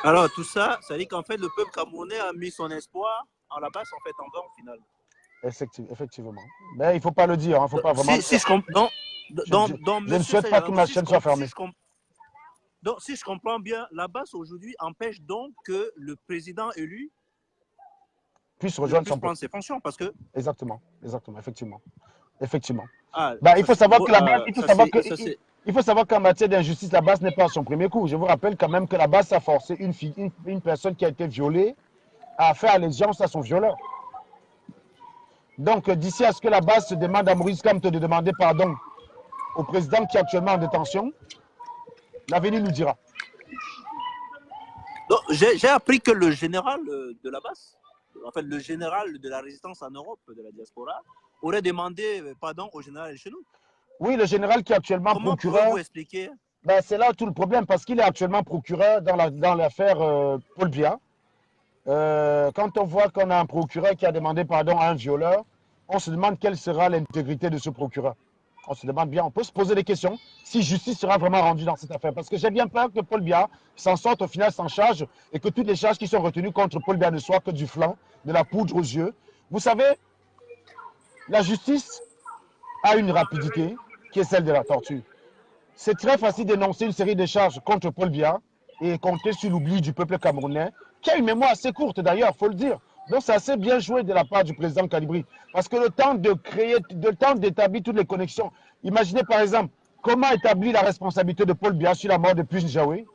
Alors tout ça, ça veut dire qu'en fait le peuple camerounais a mis son espoir en la base en fait en vain au final. Effectivement. Mais il ne faut pas le dire, il ne faut pas vraiment... Si je comprends... Je ne souhaite pas que ma chaîne soit fermée. Donc si je comprends bien, la base aujourd'hui empêche donc que le président élu puisse rejoindre son prendre ses fonctions parce que... Exactement, effectivement. Ah, il faut savoir que la base, il faut savoir qu'en matière d'injustice, la base n'est pas à son premier coup. Je vous rappelle quand même que la base a forcé une personne qui a été violée à faire allégeance à son violeur. Donc, d'ici à ce que la base se demande à Maurice Kamto de demander pardon au président qui est actuellement en détention, l'avenir nous dira. J'ai appris que le général de la base, en fait le général de la résistance en Europe, de la diaspora, aurait demandé pardon au général chez nous. Oui, le général qui est actuellement procureur. Comment vous expliquer? Ben, c'est là tout le problème, parce qu'il est actuellement procureur dans l'affaire Paul Biya. Quand on voit qu'on a un procureur qui a demandé pardon à un violeur, on se demande quelle sera l'intégrité de ce procureur. On se demande bien, on peut se poser des questions, si justice sera vraiment rendue dans cette affaire. Parce que j'ai bien peur que Paul Biya s'en sorte, au final s'en charge, et que toutes les charges qui sont retenues contre Paul Biya ne soient que du flanc, de la poudre aux yeux. Vous savez, la justice a une rapidité qui est celle de la torture. C'est très facile d'énoncer une série de charges contre Paul Biya et compter sur l'oubli du peuple camerounais, qui a une mémoire assez courte d'ailleurs, il faut le dire. Donc c'est assez bien joué de la part du président Kadibri. Parce que le temps d'établir toutes les connexions, imaginez par exemple, comment établir la responsabilité de Paul Biya sur la mort de Puig Njawé,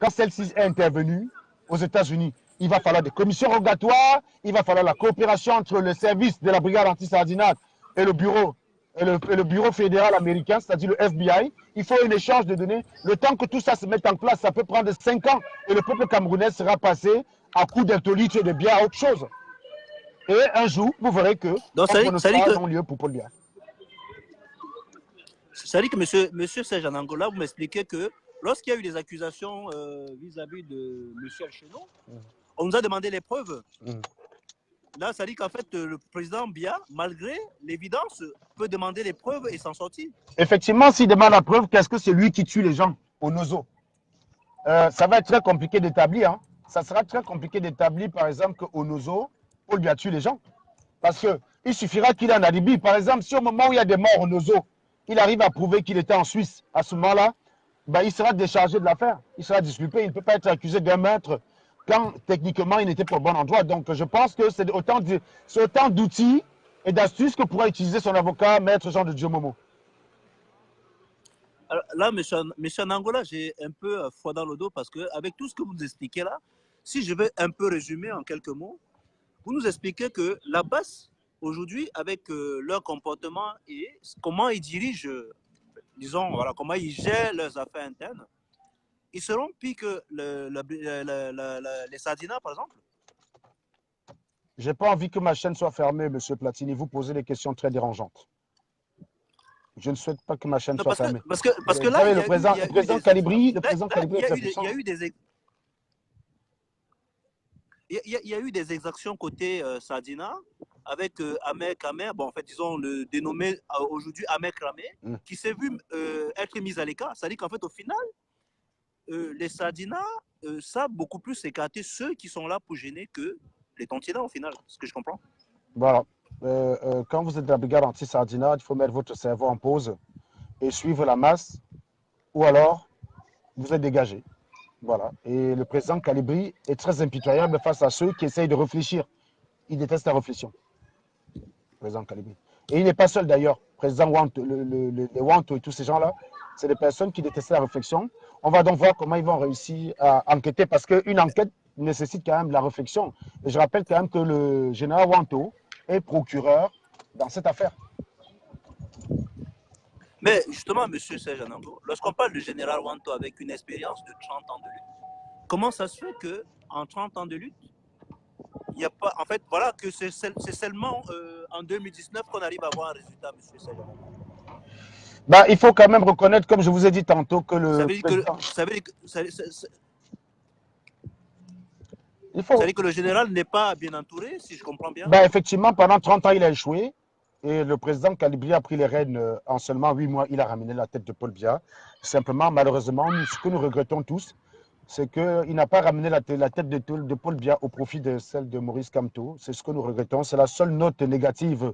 quand celle-ci est intervenue aux États-Unis. Il va falloir des commissions rogatoires, il va falloir la coopération entre le service de la brigade anti-sardinate et le bureau fédéral américain, c'est-à-dire le FBI. Il faut un échange de données. Le temps que tout ça se mette en place, ça peut prendre 5 ans et le peuple camerounais sera passé à coup d'intolite et de bière, autre chose. Et un jour, vous verrez que Donc, on prononcera non-lieu pour Paul Biya. Ça dit que monsieur Serge en Angola, vous m'expliquez que lorsqu'il y a eu des accusations vis-à-vis de Michel Chenot, on nous a demandé les preuves. Là, ça dit qu'en fait, le président Biya, malgré l'évidence, peut demander les preuves et s'en sortir. Effectivement, s'il demande la preuve, qu'est-ce que c'est lui qui tue les gens au Nozo? Ça va être très compliqué d'établir. Hein. Ça sera très compliqué d'établir, par exemple, qu'au Nozo, Paul Biya tue les gens. Parce qu'il suffira qu'il ait un alibi. Par exemple, si au moment où il y a des morts au Nozo, il arrive à prouver qu'il était en Suisse, à ce moment-là, ben, il sera déchargé de l'affaire. Il sera disculpé. Il ne peut pas être accusé d'un meurtre quand techniquement il n'était pas au bon endroit. Donc je pense que c'est autant d'outils et d'astuces que pourra utiliser son avocat, maître Jean de Dieu Momo. Alors là, monsieur Nangola, j'ai un peu froid dans le dos parce qu'avec tout ce que vous nous expliquez là, si je vais un peu résumer en quelques mots, vous nous expliquez que la base, aujourd'hui, avec leur comportement et comment ils dirigent, disons, voilà, comment ils gèrent leurs affaires internes, ils seront pires que les Sardinats, par exemple. Je n'ai pas envie que ma chaîne soit fermée, monsieur Platini. Vous posez des questions très dérangeantes. Je ne souhaite pas que ma chaîne soit fermée. Parce que là, le président Calibri est très puissant. Il y a eu des exactions côté Sardina avec Ahmed Kamer, bon, en fait, disons le dénommé aujourd'hui Ahmed Kramé, qui s'est vu être mis à l'écart. C'est-à-dire qu'en fait, au final, les Sardinats savent beaucoup plus écarter ceux qui sont là pour gêner que les Tontinats, au final, ce que je comprends. Voilà. Quand vous êtes de la brigade anti-Sardina, il faut mettre votre cerveau en pause et suivre la masse, ou alors vous êtes dégagé. Voilà. Et le président Calibri est très impitoyable face à ceux qui essayent de réfléchir. Il déteste la réflexion. Le président Calibri. Et il n'est pas seul d'ailleurs. Président Wanto, les Wanto et tous ces gens-là, c'est des personnes qui détestent la réflexion. On va donc voir comment ils vont réussir à enquêter parce qu'une enquête nécessite quand même de la réflexion. Et je rappelle quand même que le général Wanto est procureur dans cette affaire. Mais justement, M. Serge Anango, lorsqu'on parle du général Wanto avec une expérience de 30 ans de lutte, comment ça se fait qu'en 30 ans de lutte, il n'y a pas. En fait, voilà, que c'est seulement en 2019 qu'on arrive à avoir un résultat, M. Serge Anango. Bah, il faut quand même reconnaître, comme je vous ai dit tantôt, que le. Ça veut dire que le général n'est pas bien entouré, si je comprends bien. Bah, effectivement, pendant 30 ans, il a échoué. Et le président Calibri a pris les rênes en seulement 8 mois. Il a ramené la tête de Paul Biya. Simplement, malheureusement, ce que nous regrettons tous, c'est qu'il n'a pas ramené la tête de Paul Biya au profit de celle de Maurice Kamto. C'est ce que nous regrettons. C'est la seule note négative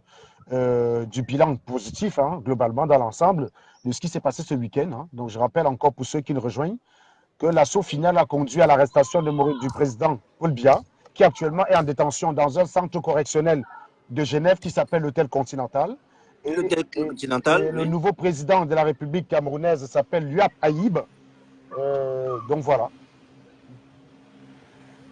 du bilan positif, hein, globalement, dans l'ensemble, de ce qui s'est passé ce week-end. Hein. Donc, je rappelle encore pour ceux qui nous rejoignent que l'assaut final a conduit à l'arrestation du président Paul Biya, qui actuellement est en détention dans un centre correctionnel de Genève qui s'appelle l'Hôtel Continental. Et le nouveau président de la République camerounaise s'appelle Luap Aïb. Donc voilà.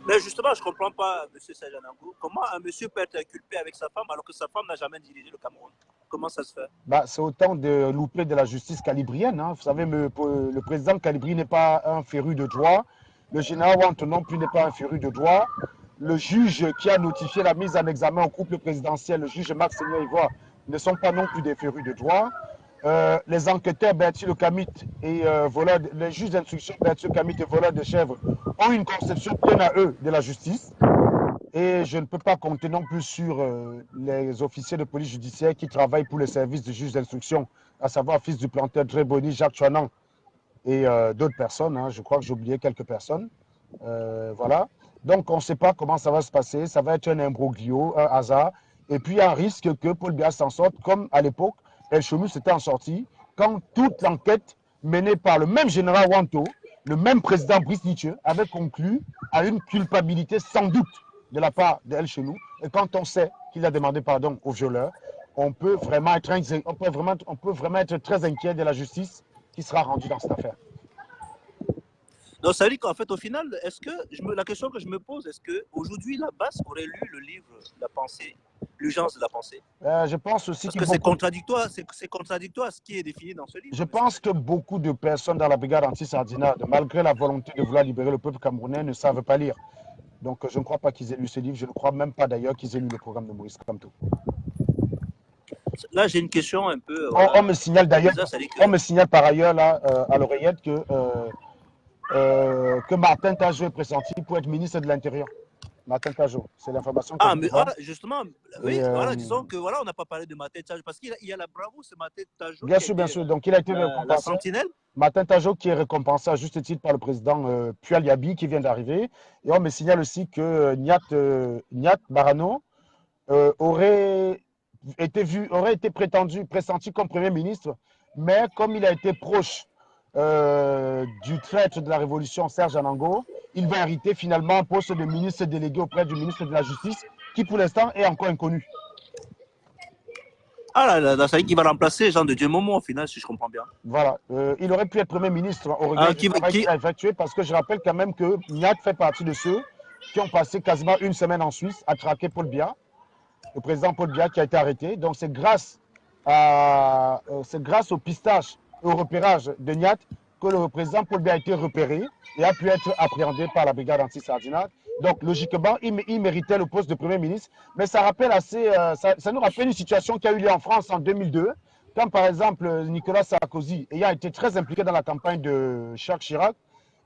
Mais justement, je ne comprends pas, M. Serge Anango, comment un monsieur peut être inculpé avec sa femme alors que sa femme n'a jamais dirigé le Cameroun? Comment ça se fait? Bah, c'est autant de loupés de la justice calibrienne. Hein. Vous savez, le président Calibri n'est pas un féru de droit. Le général Wanto non plus n'est pas un féru de droit. Le juge qui a notifié la mise en examen au couple présidentiel, le juge Marc-Seigneur Ivoire, ne sont pas non plus des férus de droit. Les enquêteurs Berthier Le Camit et les juges d'instruction Berthier Le Camit et voleurs de chèvres ont une conception pleine à eux de la justice. Et je ne peux pas compter non plus sur les officiers de police judiciaire qui travaillent pour les services du juge d'instruction, à savoir fils du planteur Dréboni, Jacques Chouanan et d'autres personnes. Hein. Je crois que j'ai oublié quelques personnes. Voilà. Donc, on ne sait pas comment ça va se passer. Ça va être un imbroglio, un hasard. Et puis, il y a un risque que Paul Biya s'en sorte, comme à l'époque, El Chonou s'était en sorti, quand toute l'enquête menée par le même général Wanto, le même président Brice Nietzsche, avait conclu à une culpabilité sans doute de la part d'El Chonou. Et quand on sait qu'il a demandé pardon au violeur, on peut vraiment être très inquiet de la justice qui sera rendue dans cette affaire. Donc, ça veut dire qu'en fait, au final, la question que je me pose, est-ce qu'aujourd'hui, la base aurait lu le livre La pensée, l'urgence de la pensée? Je pense aussi que c'est contradictoire, c'est contradictoire à ce qui est défini dans ce livre. Je pense que beaucoup de personnes dans la brigade anti-Sardinade, malgré la volonté de vouloir libérer le peuple camerounais, ne savent pas lire. Donc, je ne crois pas qu'ils aient lu ce livre. Je ne crois même pas d'ailleurs qu'ils aient lu le programme de Maurice Kamto. Là, j'ai une question un peu. On me signale d'ailleurs, on me signale par ailleurs là, à l'oreillette que Martin Tajot est pressenti pour être ministre de l'Intérieur. Martin Tajot, c'est l'information que mais voilà, justement, oui, voilà, disons que voilà, on n'a pas parlé de Martin Tajot parce qu'il y a la bravo, c'est Martin Tajot. Bien sûr. Donc, il a été récompensé. La sentinelle. Martin Tajot qui est récompensé à juste titre par le président Pual Yabi qui vient d'arriver. Et on me signale aussi que Niat Barano aurait été pressenti comme Premier ministre, mais comme il a été proche du traître de la Révolution, Serge Anango, il va hériter finalement un poste de ministre délégué auprès du ministre de la Justice, qui pour l'instant est encore inconnu. Ah là, ça veut dire qu'il va remplacer Jean de Dieu Momo au final, si je comprends bien. Voilà, il aurait pu être Premier ministre au regard du travail qu'il a effectué, parce que je rappelle quand même que Niat fait partie de ceux qui ont passé quasiment une semaine en Suisse à traquer Paul Biya, le président Paul Biya qui a été arrêté. Donc c'est grâce au pistage et au repérage de Niat que le président Paul Biya a été repéré et a pu être appréhendé par la brigade anti-Sardinat. Donc logiquement, il méritait le poste de Premier ministre. Mais ça rappelle ça nous rappelle une situation qui a eu lieu en France en 2002, quand par exemple Nicolas Sarkozy, ayant été très impliqué dans la campagne de Jacques Chirac,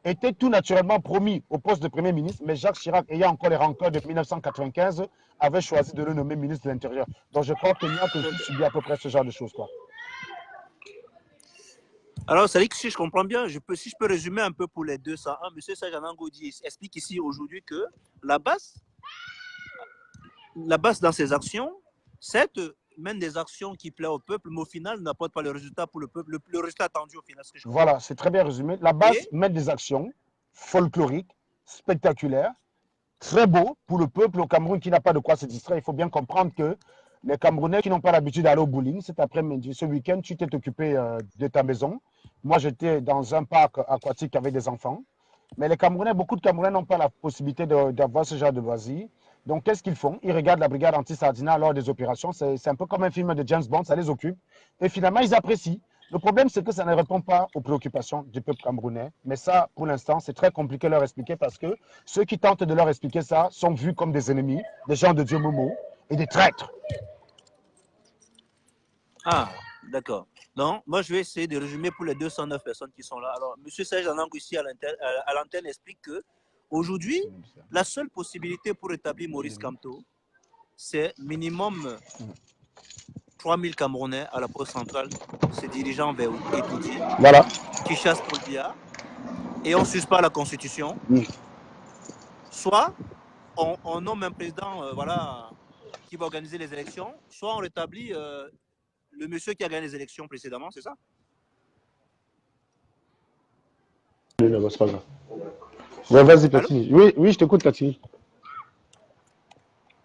était tout naturellement promis au poste de Premier ministre, mais Jacques Chirac, ayant encore les rancœurs de 1995, avait choisi de le nommer ministre de l'Intérieur. Donc je crois que Niat aussi subit à peu près ce genre de choses, quoi. Alors, ça dit que si je comprends bien, si je peux résumer un peu pour les 201, M. Serge Anango explique ici aujourd'hui que la base dans ses actions, certes, mène des actions qui plaisent au peuple, mais au final, n'apporte pas le résultat pour le peuple, le résultat attendu au final. Voilà, c'est très bien résumé. La base mène des actions folkloriques, spectaculaires, très beaux pour le peuple au Cameroun qui n'a pas de quoi se distraire. Il faut bien comprendre que les Camerounais qui n'ont pas l'habitude d'aller au bowling, cet après-midi, ce week-end, tu t'es occupé de ta maison. Moi, j'étais dans un parc aquatique avec des enfants. Mais les Camerounais, beaucoup de Camerounais n'ont pas la possibilité d'avoir ce genre de loisirs. Donc, qu'est-ce qu'ils font? Ils regardent la brigade anti-Sardinat lors des opérations. C'est un peu comme un film de James Bond, ça les occupe. Et finalement, ils apprécient. Le problème, c'est que ça ne répond pas aux préoccupations du peuple camerounais. Mais ça, pour l'instant, c'est très compliqué de leur expliquer parce que ceux qui tentent de leur expliquer ça sont vus comme des ennemis, des gens de Dieu Momo et des traîtres. Ah, d'accord. Donc, moi, je vais essayer de résumer pour les 209 personnes qui sont là. Alors, M. Serge Anango, ici à l'antenne, explique que aujourd'hui, la seule possibilité pour établir Maurice Kamto, c'est minimum 3000 Camerounais à la poste centrale se dirigeant vers Etoudi, voilà, qui chassent Paul Biya, et on suspend la Constitution. Soit on nomme un président qui va organiser les élections, soit on rétablit le monsieur qui a gagné les élections précédemment, c'est ça? Non, c'est pas grave. Ouais, vas-y, Platini. Oui, je t'écoute, Platini.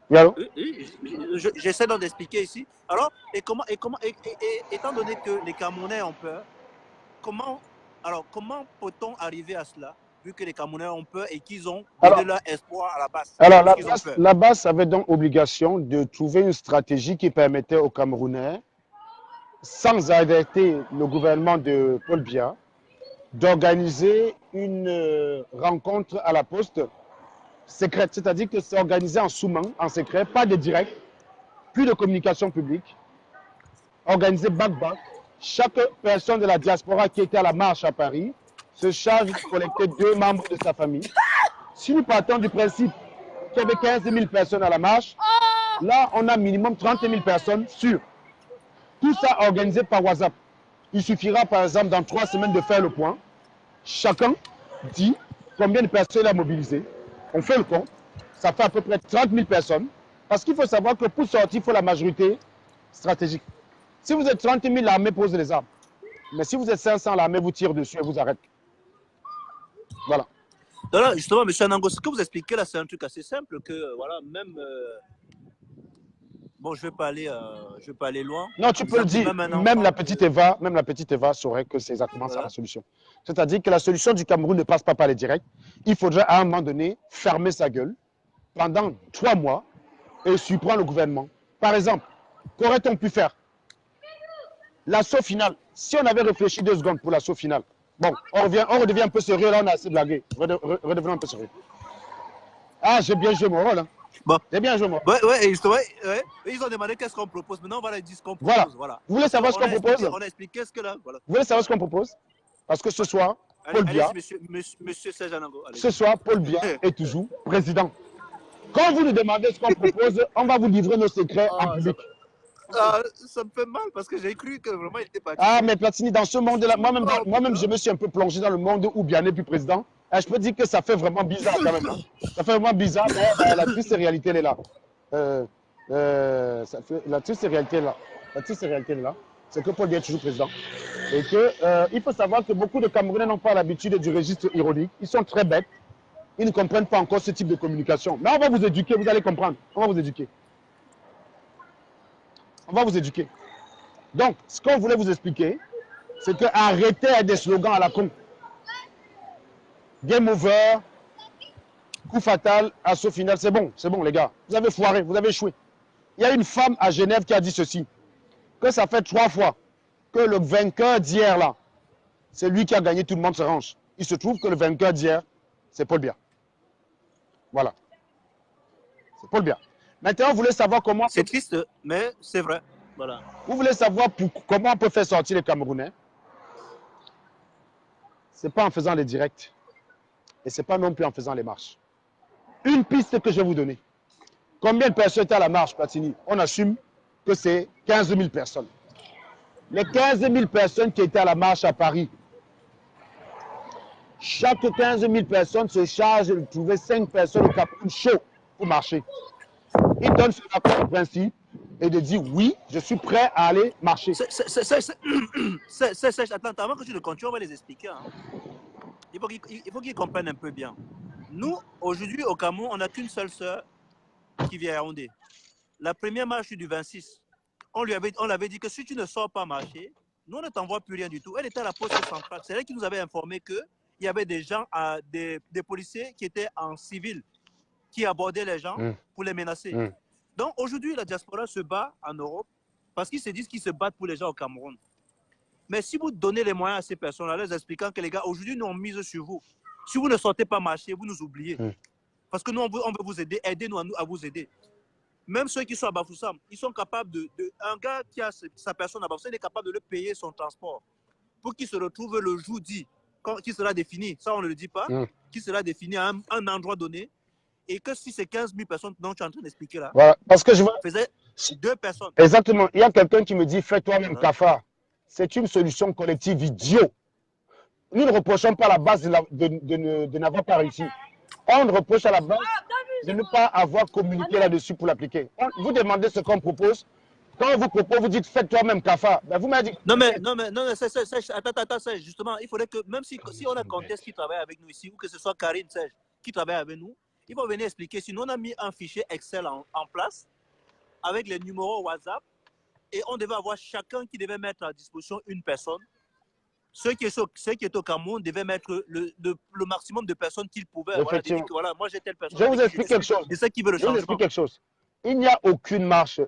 Oui, allô? J'essaie d'expliquer ici. Alors, étant donné que les Camerounais ont peur, comment peut-on arriver à cela, vu que les Camerounais ont peur et qu'ils ont donné leur espoir à la base? Alors, la base avait donc obligation de trouver une stratégie qui permettait aux Camerounais, sans alerter le gouvernement de Paul Biya, d'organiser une rencontre à la poste secrète, c'est-à-dire que c'est organisé en sous-main, en secret, pas de direct, plus de communication publique, organisé back-back. Chaque personne de la diaspora qui était à la marche à Paris se charge de collecter 2 membres de sa famille. Si nous partons du principe qu'il y avait 15 000 personnes à la marche, là, on a minimum 30 000 personnes sûres. Tout ça organisé par WhatsApp. Il suffira, par exemple, dans 3 semaines de faire le point. Chacun dit combien de personnes il a mobilisé. On fait le compte. Ça fait à peu près 30 000 personnes. Parce qu'il faut savoir que pour sortir, il faut la majorité stratégique. Si vous êtes 30 000, l'armée pose les armes. Mais si vous êtes 500, l'armée vous tire dessus et vous arrête. Voilà. Alors, justement, M. Anango, ce que vous expliquez là, c'est un truc assez simple que, voilà, même... Bon, je vais pas aller loin. Non, tu peux le dire. Même la petite Eva saurait que c'est exactement ça la solution. C'est-à-dire que la solution du Cameroun ne passe pas par les directs. Il faudrait à un moment donné fermer sa gueule pendant 3 mois et surprendre le gouvernement. Par exemple, qu'aurait-on pu faire? L'assaut final. Si on avait réfléchi 2 secondes pour l'assaut final. Bon, on redevient un peu sérieux, là on a assez blagué. Redevenons un peu sérieux. Ah, j'ai bien joué mon rôle. Hein. Bon. J'ai bien joué mon rôle. Ouais, ouais. Ils ont demandé qu'est-ce qu'on propose. Maintenant, on va leur dire ce qu'on propose. Voilà. Vous voulez savoir ce qu'on propose? On a expliqué ce que là. Voilà. Vous voulez savoir ce qu'on propose? Parce que ce soir, Paul Biya, monsieur Serge Anango. Ce soir, Paul Biya est toujours président. Quand vous nous demandez ce qu'on propose, on va vous livrer nos secrets en public. Ça me fait mal parce que j'ai cru que vraiment il était parti. Ah, mais Platini, dans ce monde-là, moi-même, je me suis un peu plongé dans le monde où Biya n'est plus président. Et je peux dire que ça fait vraiment bizarre quand même. Hein. Ça fait vraiment bizarre, mais la triste réalité, elle est là. La triste réalité est là. La triste réalité est là. C'est que Paul Biya est toujours président. Et qu'il faut savoir que beaucoup de Camerounais n'ont pas l'habitude du registre ironique. Ils sont très bêtes. Ils ne comprennent pas encore ce type de communication. Mais on va vous éduquer, vous allez comprendre. On va vous éduquer. On va vous éduquer. Donc, ce qu'on voulait vous expliquer, c'est que arrêtez avec des slogans à la con. Game over, coup fatal, assaut final. C'est bon, les gars. Vous avez foiré, vous avez échoué. Il y a une femme à Genève qui a dit ceci, que ça fait 3 fois que le vainqueur d'hier, là, c'est lui qui a gagné, tout le monde se range. Il se trouve que le vainqueur d'hier, c'est Paul Biya. Voilà. C'est Paul Biya. Maintenant, vous voulez savoir comment... C'est triste, mais c'est vrai. Voilà. Vous voulez savoir comment on peut faire sortir les Camerounais? Ce n'est pas en faisant les directs. Et ce n'est pas non plus en faisant les marches. Une piste que je vais vous donner. Combien de personnes étaient à la marche, Platini? On assume que c'est 15 000 personnes. Les 15 000 personnes qui étaient à la marche à Paris, chaque 15 000 personnes se charge de trouver 5 personnes au Cameroun chaud pour marcher. Ils donnent son accord de principe et de dire oui, je suis prêt à aller marcher. Attends, avant que tu ne continues, on va les expliquer. Hein. Il faut qu'ils comprennent un peu bien. Nous, aujourd'hui, au Cameroun, on n'a qu'une seule sœur qui vient à Yaoundé. La première marche du 26, on l'avait dit que si tu ne sors pas marcher, nous, on ne t'envoie plus rien du tout. Elle était à la poste centrale. C'est elle qui nous avait informé qu'il y avait des gens, des policiers qui étaient en civil, qui abordaient les gens pour les menacer. Donc aujourd'hui, la diaspora se bat en Europe parce qu'ils se disent qu'ils se battent pour les gens au Cameroun. Mais si vous donnez les moyens à ces personnes-là, les expliquant que les gars, aujourd'hui, nous on mise sur vous. Si vous ne sortez pas marcher, vous nous oubliez. Parce que nous, on veut vous aider, aidez-nous à vous aider. Même ceux qui sont à Bafoussam, ils sont capables un gars qui a sa personne à Bafoussam, il est capable de le payer son transport pour qu'il se retrouve le jour dit, qui sera défini, ça on ne le dit pas, qui sera défini à un endroit donné. Et que si c'est 15 000 personnes dont tu es en train d'expliquer là, voilà, parce que je vois... faisait 2 personnes. Exactement. Il y a quelqu'un qui me dit, fais-toi-même cafard. C'est une solution collective idiot. Nous ne reprochons pas à la base de n'avoir pas réussi. On reproche à la base de ne pas avoir communiqué là-dessus pour l'appliquer. Vous demandez ce qu'on propose. Quand on vous propose, vous dites, faites-toi-même cafard. Ben, vous m'avez dit... Non, attends, Serge, justement, il faudrait que, même si on a Contest qui travaille avec nous ici, ou que ce soit Karine, Serge, qui travaille avec nous, il va venir expliquer. Sinon, on a mis un fichier Excel en place avec les numéros WhatsApp et on devait avoir chacun qui devait mettre à disposition une personne. Ceux qui étaient au Cameroun devaient mettre le maximum de personnes qu'ils pouvaient. Voilà, dire que, voilà, moi j'ai telle personne. Je vous explique quelque chose. C'est ça qui veut le changement. Je vous explique quelque chose. Il n'y a aucune marche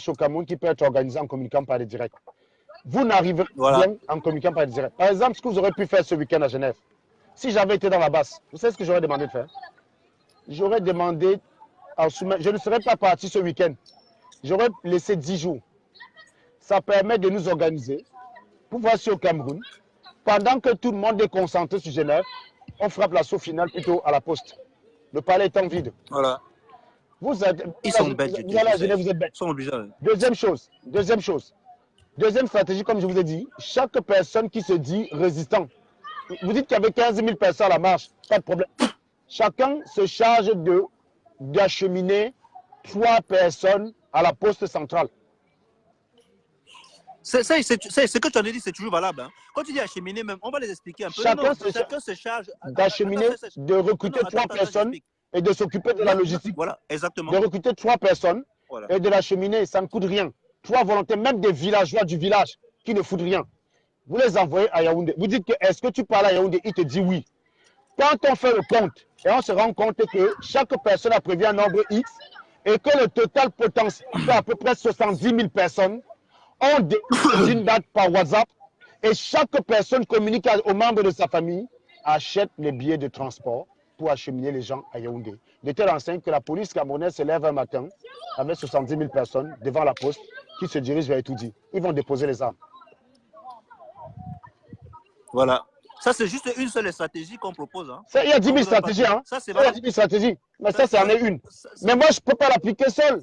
au Cameroun qui peut être organisée en communiquant par les directs. Vous n'arriverez rien en communiquant par les directs. Par exemple, ce que vous aurez pu faire ce week-end à Genève, si j'avais été dans la basse, vous savez ce que j'aurais demandé de faire? J'aurais demandé, je ne serais pas parti ce week-end. J'aurais laissé 10 jours. Ça permet de nous organiser pour voir si au Cameroun, pendant que tout le monde est concentré sur Genève, on frappe l'assaut final plutôt à la poste. Le palais étant vide. Voilà. Ils sont bêtes. Vous allez à Genève, vous êtes bêtes. Ils sont obligés. Deuxième chose. Deuxième stratégie, comme je vous ai dit, chaque personne qui se dit résistant. Vous dites qu'il y avait 15 000 personnes à la marche, pas de problème. Chacun se charge d'acheminer 3 personnes à la poste centrale. C'est ce que tu en as dit, c'est toujours valable. Hein. Quand tu dis acheminer, même, on va les expliquer un peu. Chacun se charge d'acheminer, de recruter 3 personnes et de s'occuper de la logistique. Voilà, exactement. De recruter 3 personnes et de l'acheminer, ça ne coûte rien. 3 volontaires, même des villageois du village qui ne foutent rien. Vous les envoyez à Yaoundé. Vous dites que est-ce que tu parles à Yaoundé? Il te dit oui. Quand on fait le compte et on se rend compte que chaque personne a prévu un nombre X et que le total potentiel fait à peu près 70 000 personnes, on décide une date par WhatsApp et chaque personne communique aux membres de sa famille, achète les billets de transport pour acheminer les gens à Yaoundé. De telle enseigne que la police camerounaise se lève un matin avec 70 000 personnes devant la poste qui se dirigent vers Etoudi. Ils vont déposer les armes. Voilà. Ça, c'est juste une seule stratégie qu'on propose. Hein. Ça, il y a 10 000 stratégies. Hein. Ça, c'est il y a 10 000 stratégies. Mais ça, c'en est une. Mais moi, je ne peux pas l'appliquer seul.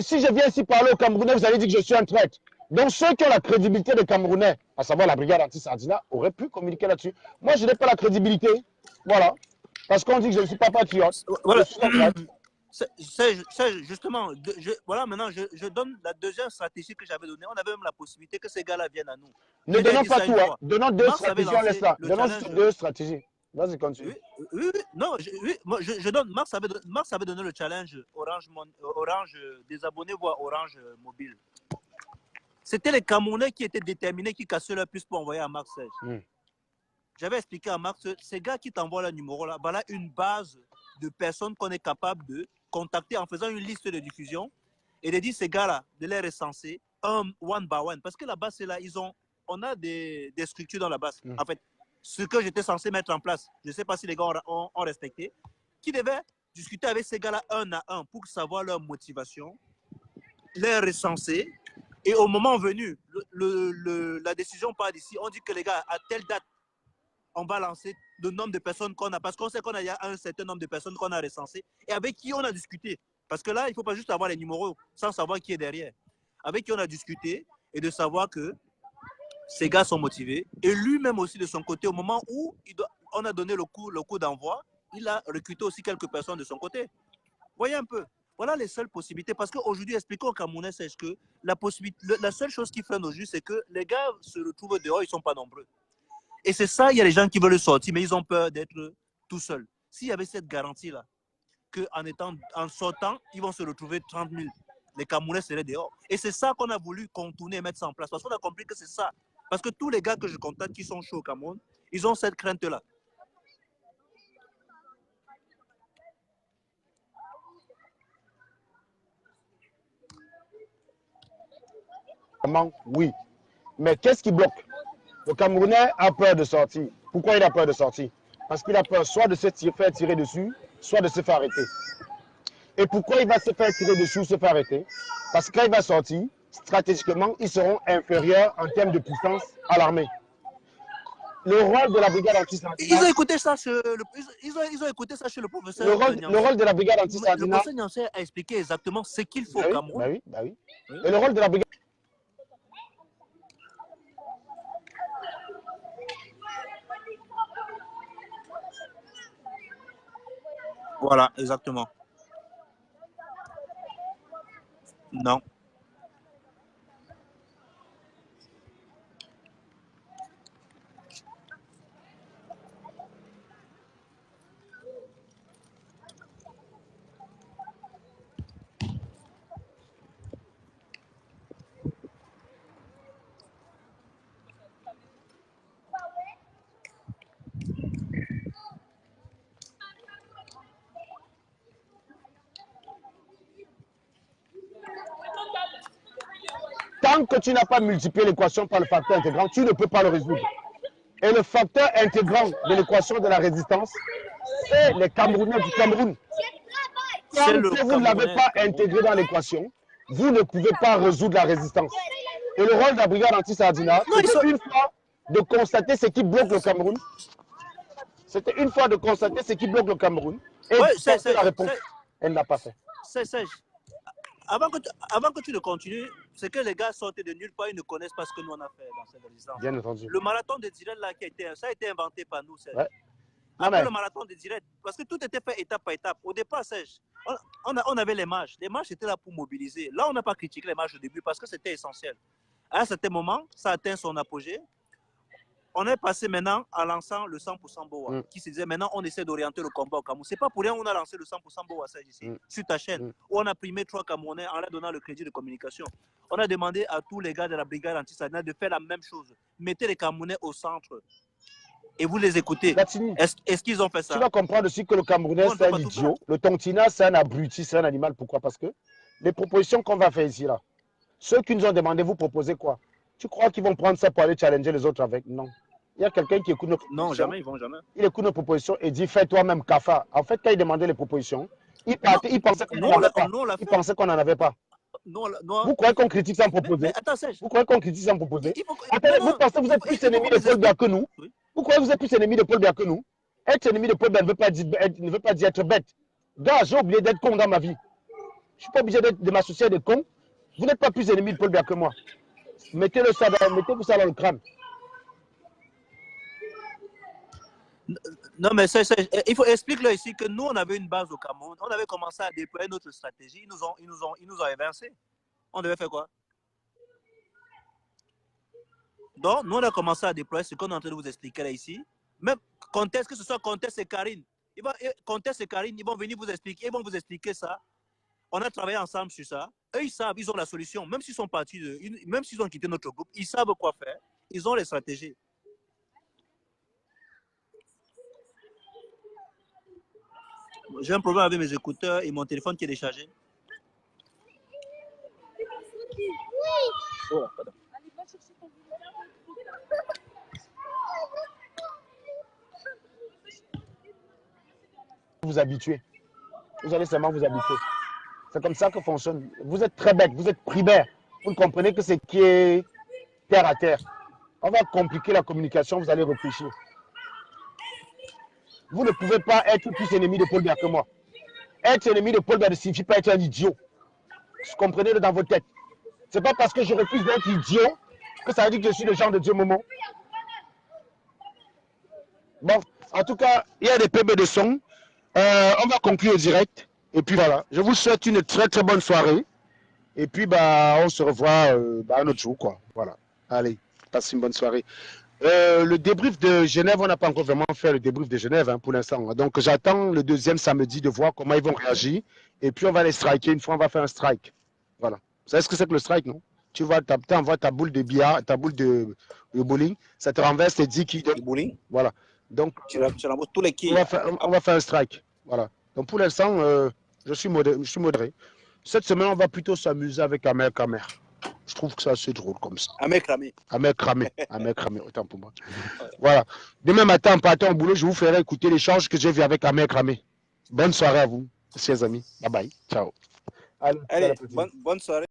Si je viens ici parler aux Camerounais, vous allez dire que je suis un traître. Donc, ceux qui ont la crédibilité des Camerounais, à savoir la brigade anti-Sardina, auraient pu communiquer là-dessus. Moi, je n'ai pas la crédibilité. Voilà. Parce qu'on dit que je ne suis pas patriote. Voilà. Je suis un traître. C'est justement, voilà, maintenant, je donne la deuxième stratégie que j'avais donnée. On avait même la possibilité que ces gars-là viennent à nous. Ne donnons pas tout. Hein. Donnons deux stratégies, on laisse là. Donnons deux stratégies. Vas-y, continue. Oui, non, moi, je donne. Mars avait donné le challenge Orange désabonné, voire Orange mobile. C'était les Camerounais qui étaient déterminés, qui cassaient leur puce pour envoyer à Marx. J'avais expliqué à Marx, ces gars qui t'envoient le numéro là, voilà une base de personnes qu'on est capable de contacter en faisant une liste de diffusion et de dire ces gars-là, de les recenser one by one. Parce que la base, c'est là, on a des structures dans la base. En fait, ce que j'étais censé mettre en place, je ne sais pas si les gars ont respecté, qui devaient discuter avec ces gars-là un à un pour savoir leur motivation, les recenser. Et au moment venu, la décision part d'ici. On dit que les gars, à telle date, on va lancer le nombre de personnes qu'on a. Parce qu'on sait qu'on a un certain nombre de personnes qu'on a recensées et avec qui on a discuté. Parce que là, il ne faut pas juste avoir les numéros sans savoir qui est derrière. Avec qui on a discuté et de savoir que ces gars sont motivés. Et lui-même aussi, de son côté, au moment où on a donné le coup d'envoi, il a recruté aussi quelques personnes de son côté. Voyez un peu. Voilà les seules possibilités. Parce qu'aujourd'hui, expliquons aux Camerounais, c'est que la seule chose qui freine aujourd'hui, c'est que les gars se retrouvent dehors, ils ne sont pas nombreux. Et c'est ça, il y a des gens qui veulent sortir, mais ils ont peur d'être tout seuls. S'il y avait cette garantie-là, qu'en sortant, ils vont se retrouver 30 000, les Camerounais seraient dehors. Et c'est ça qu'on a voulu contourner et mettre ça en place. Parce qu'on a compris que c'est ça. Parce que tous les gars que je contacte qui sont chauds au Cameroun, ils ont cette crainte-là. Oui. Mais qu'est-ce qui bloque? Le Camerounais a peur de sortir. Pourquoi il a peur de sortir? Parce qu'il a peur soit de se faire tirer dessus, soit de se faire arrêter. Et pourquoi il va se faire tirer dessus, se faire arrêter? Parce que quand il va sortir, stratégiquement, ils seront inférieurs en termes de puissance à l'armée. Le rôle de la brigade anti-Sardina... Ils ont écouté ça chez le professeur. Le rôle de la brigade anti-Sardina... Le professeur Niancé a expliqué exactement ce qu'il faut au Cameroun. Oui. Et le rôle de la brigade... Voilà, exactement. Non. Tant que tu n'as pas multiplié l'équation par le facteur intégrant, tu ne peux pas le résoudre. Et le facteur intégrant de l'équation de la résistance, c'est les Camerounais du Cameroun. Tant que vous ne l'avez pas intégré dans l'équation, vous ne pouvez pas résoudre la résistance. Et le rôle de la brigade anti-Sardina, c'est une fois de constater ce qui bloque le Cameroun. C'était une fois de constater ce qui bloque le Cameroun. Et c'est la réponse. Elle n'a pas fait. Avant que tu ne continues, c'est que les gars sortent de nulle part, ils ne connaissent pas ce que nous on a fait dans cette résistance. Bien entendu. Le marathon de direct là, ça a été inventé par nous, Serge. Ouais. Après le marathon de direct, parce que tout était fait étape par étape. Au départ, Serge, on avait les marches. Les marches étaient là pour mobiliser. Là, on n'a pas critiqué les marches au début parce que c'était essentiel. À un certain moment, ça a atteint son apogée. On est passé maintenant en lançant le 100% Boa, qui se disait maintenant on essaie d'orienter le combat au Cameroun. C'est pas pour rien qu'on a lancé le 100% Boa ici, sur ta chaîne, où on a primé 3 Camerounais en leur donnant le crédit de communication. On a demandé à tous les gars de la brigade anti-Sardina de faire la même chose. Mettez les Camerounais au centre et vous les écoutez. Est-ce qu'ils ont fait ça? Tu vas comprendre aussi que le Camerounais, c'est un idiot. Le Tontina, c'est un abruti, c'est un animal. Pourquoi? Parce que les propositions qu'on va faire ici, là, ceux qui nous ont demandé, vous proposez quoi? Tu crois qu'ils vont prendre ça pour aller challenger les autres avec? Non. Il y a quelqu'un qui écoute nos propositions. Non, jamais, ils vont jamais. Il écoute nos propositions et dit fais toi-même CAFA. En fait, quand il demandait les propositions, il pensait qu'on n'en avait pas. Il pensait qu'on n'en avait pas. Non, non. Vous croyez qu'on critique sans proposer? Mais attends, Serge. Vous croyez qu'on critique sans proposer? Attendez, vous pensez que vous êtes plus ennemi de Paul Biya que nous? Oui. Vous croyez que vous êtes plus ennemi de Paul Biya que nous? Être ennemi de Paul Biya ne veut pas dire être bête. Gars, j'ai oublié d'être con dans ma vie. Je ne suis pas obligé de m'associer à des cons. Vous n'êtes pas plus ennemi de Paul Biya que moi. Mettez-vous ça dans le crâne. Non, mais il faut expliquer ici que nous, on avait une base au Cameroun. On avait commencé à déployer notre stratégie. Ils nous ont évincés. On devait faire quoi? Donc, nous, on a commencé à déployer ce qu'on est en train de vous expliquer là ici. Même Contest, que ce soit Contest et Karine. Contest et Karine, ils vont venir vous expliquer. Ils vont vous expliquer ça. On a travaillé ensemble sur ça. Eux, ils savent, ils ont la solution. Même s'ils sont partis, même s'ils ont quitté notre groupe, ils savent quoi faire. Ils ont les stratégies. J'ai un problème avec mes écouteurs et mon téléphone qui est déchargé. Oh, pardon. Vous habituez. Vous allez seulement vous habituer. C'est comme ça que fonctionne. Vous êtes très bête, vous êtes primaire. Vous ne comprenez que ce qui est terre à terre. On va compliquer la communication, vous allez réfléchir. Vous ne pouvez pas être plus ennemi de Paul Biya que moi. Être ennemi de Paul Biya ne signifie pas être un idiot. Comprenez-le dans votre tête. Ce n'est pas parce que je refuse d'être idiot que ça veut dire que je suis le genre de Dieu Momo. Bon, en tout cas, il y a des PB de son. On va conclure au direct. Et puis voilà, je vous souhaite une très très bonne soirée. Et puis on se revoit un autre jour, quoi. Voilà. Allez, passez une bonne soirée. Le débrief de Genève, on n'a pas encore vraiment fait le débrief de Genève pour l'instant. Donc j'attends le deuxième samedi de voir comment ils vont réagir. Et puis on va les striker. Une fois, on va faire un strike. Voilà. Vous savez ce que c'est que le strike, non? Tu vois, tu envoies ta boule de billard, ta boule de bowling, ça te renverse tes 10 qui. Le bowling? Voilà. Donc, tu renvoies tous les quilles. On va faire un strike. Voilà. Donc pour l'instant, je suis modéré. Cette semaine, on va plutôt s'amuser avec Amer Kamer. Je trouve que c'est assez drôle comme ça. Amer Kramé. Amer Kramé. Amer Kramé, autant pour moi. Voilà. Demain matin, en partant au boulot, je vous ferai écouter l'échange que j'ai vu avec Amer Kramé. Bonne soirée à vous, chers amis. Bye bye. Ciao. Allez, bonne soirée.